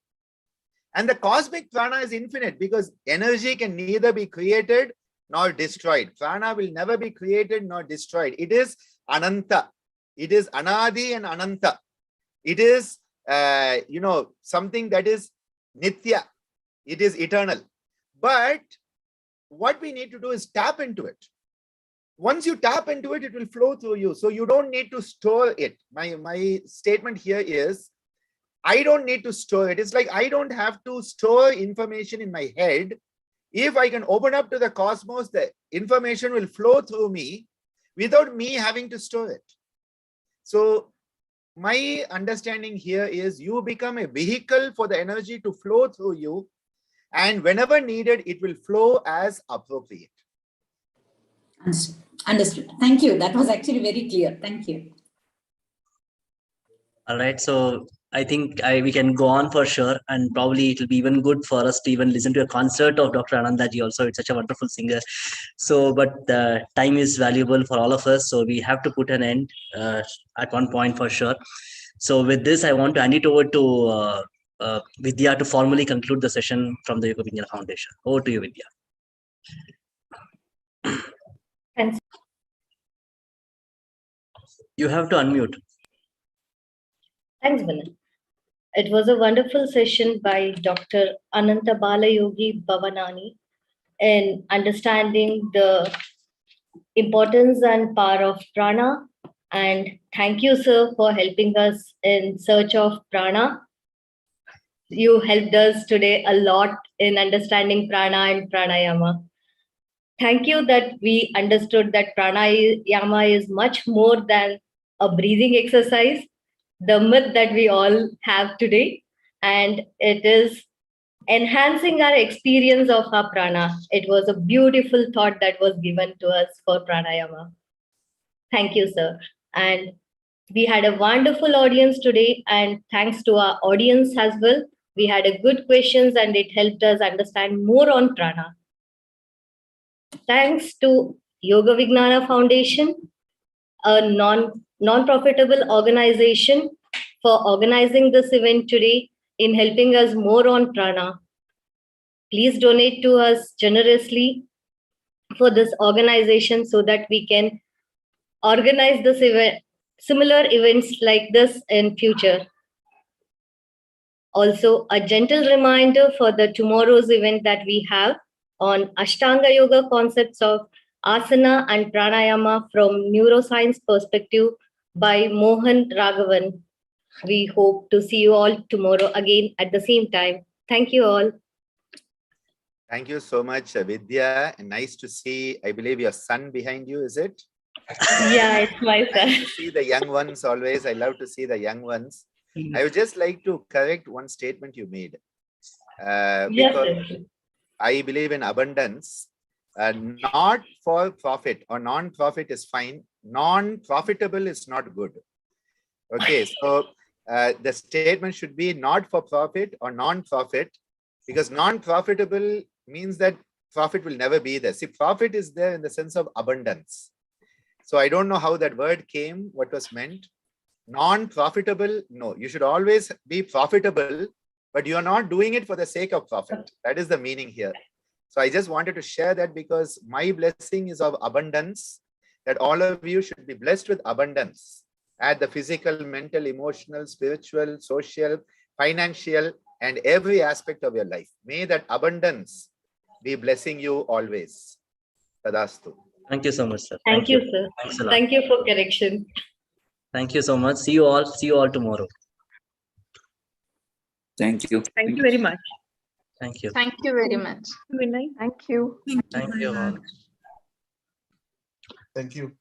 and the cosmic prana is infinite, because energy can neither be created nor destroyed. Prana will never be created nor destroyed. It is ananta. It is anadi and ananta. It is, something that is nitya. It is eternal. But what we need to do is tap into it. Once you tap into it, it will flow through you. So you don't need to store it. My statement here is, I don't need to store it. It's like I don't have to store information in my head. If I can open up to the cosmos, the information will flow through me without me having to store it. So my understanding here is, you become a vehicle for the energy to flow through you, and whenever needed, it will flow as appropriate. Understood. Thank you. That was actually very clear. Thank you. All right. So I think we can go on for sure, and probably it will be even good for us to even listen to a concert of Dr. Ananda ji also. It's such a wonderful singer. So, but the time is valuable for all of us, so we have to put an end at one point for sure. So with this, I want to hand it over to Vidya to formally conclude the session from the Yogavijnana Foundation. Over to you, Vidya. Thanks. You have to unmute. Thanks, Bhavanani. It was a wonderful session by Dr. Ananda Balayogi Bhavanani in understanding the importance and power of prana. And thank you, sir, for helping us in search of prana. You helped us today a lot in understanding prana and pranayama. Thank you that we understood that pranayama is much more than a breathing exercise, the myth that we all have today, and it is enhancing our experience of our prana. It was a beautiful thought that was given to us for pranayama. Thank you, sir. And we had a wonderful audience today, and thanks to our audience as well. We had a good questions and it helped us understand more on prana. Thanks to Yogavijnana Foundation, a non-profitable organization, for organizing this event today in helping us more on prana. Please donate to us generously for this organization so that we can organize this event, similar events like this in future. Also, a gentle reminder for the tomorrow's event that we have on Ashtanga Yoga concepts of asana and pranayama from neuroscience perspective by Mohan Raghavan. We hope to see you all tomorrow again at the same time. Thank you all. Thank you so much, Vidya. And nice to see, I believe, your son behind you, is it? Yeah, it's my son. Nice to see the young ones always. I love to see the young ones. I would just like to correct one statement you made. Because I believe in abundance. Not for profit or non-profit is fine. Non-profitable is not good. Okay, so the statement should be not for profit or non-profit, because non-profitable means that profit will never be there. See, profit is there in the sense of abundance. So I don't know how that word came, what was meant. Non-profitable, no, you should always be profitable, but you are not doing it for the sake of profit. That is the meaning here. So I just wanted to share that, because my blessing is of abundance, that all of you should be blessed with abundance at the physical, mental, emotional, spiritual, social, financial, and every aspect of your life. May that abundance be blessing you always. Tadastu. Thank you so much, sir. Thank you, sir. Thanks a lot. Thank you for correction. Thank you so much. See you all. See you all tomorrow. Thank you. Thank you very much. Thank you. Thank you very much. Good night. Thank you. Thank you all. Thank you.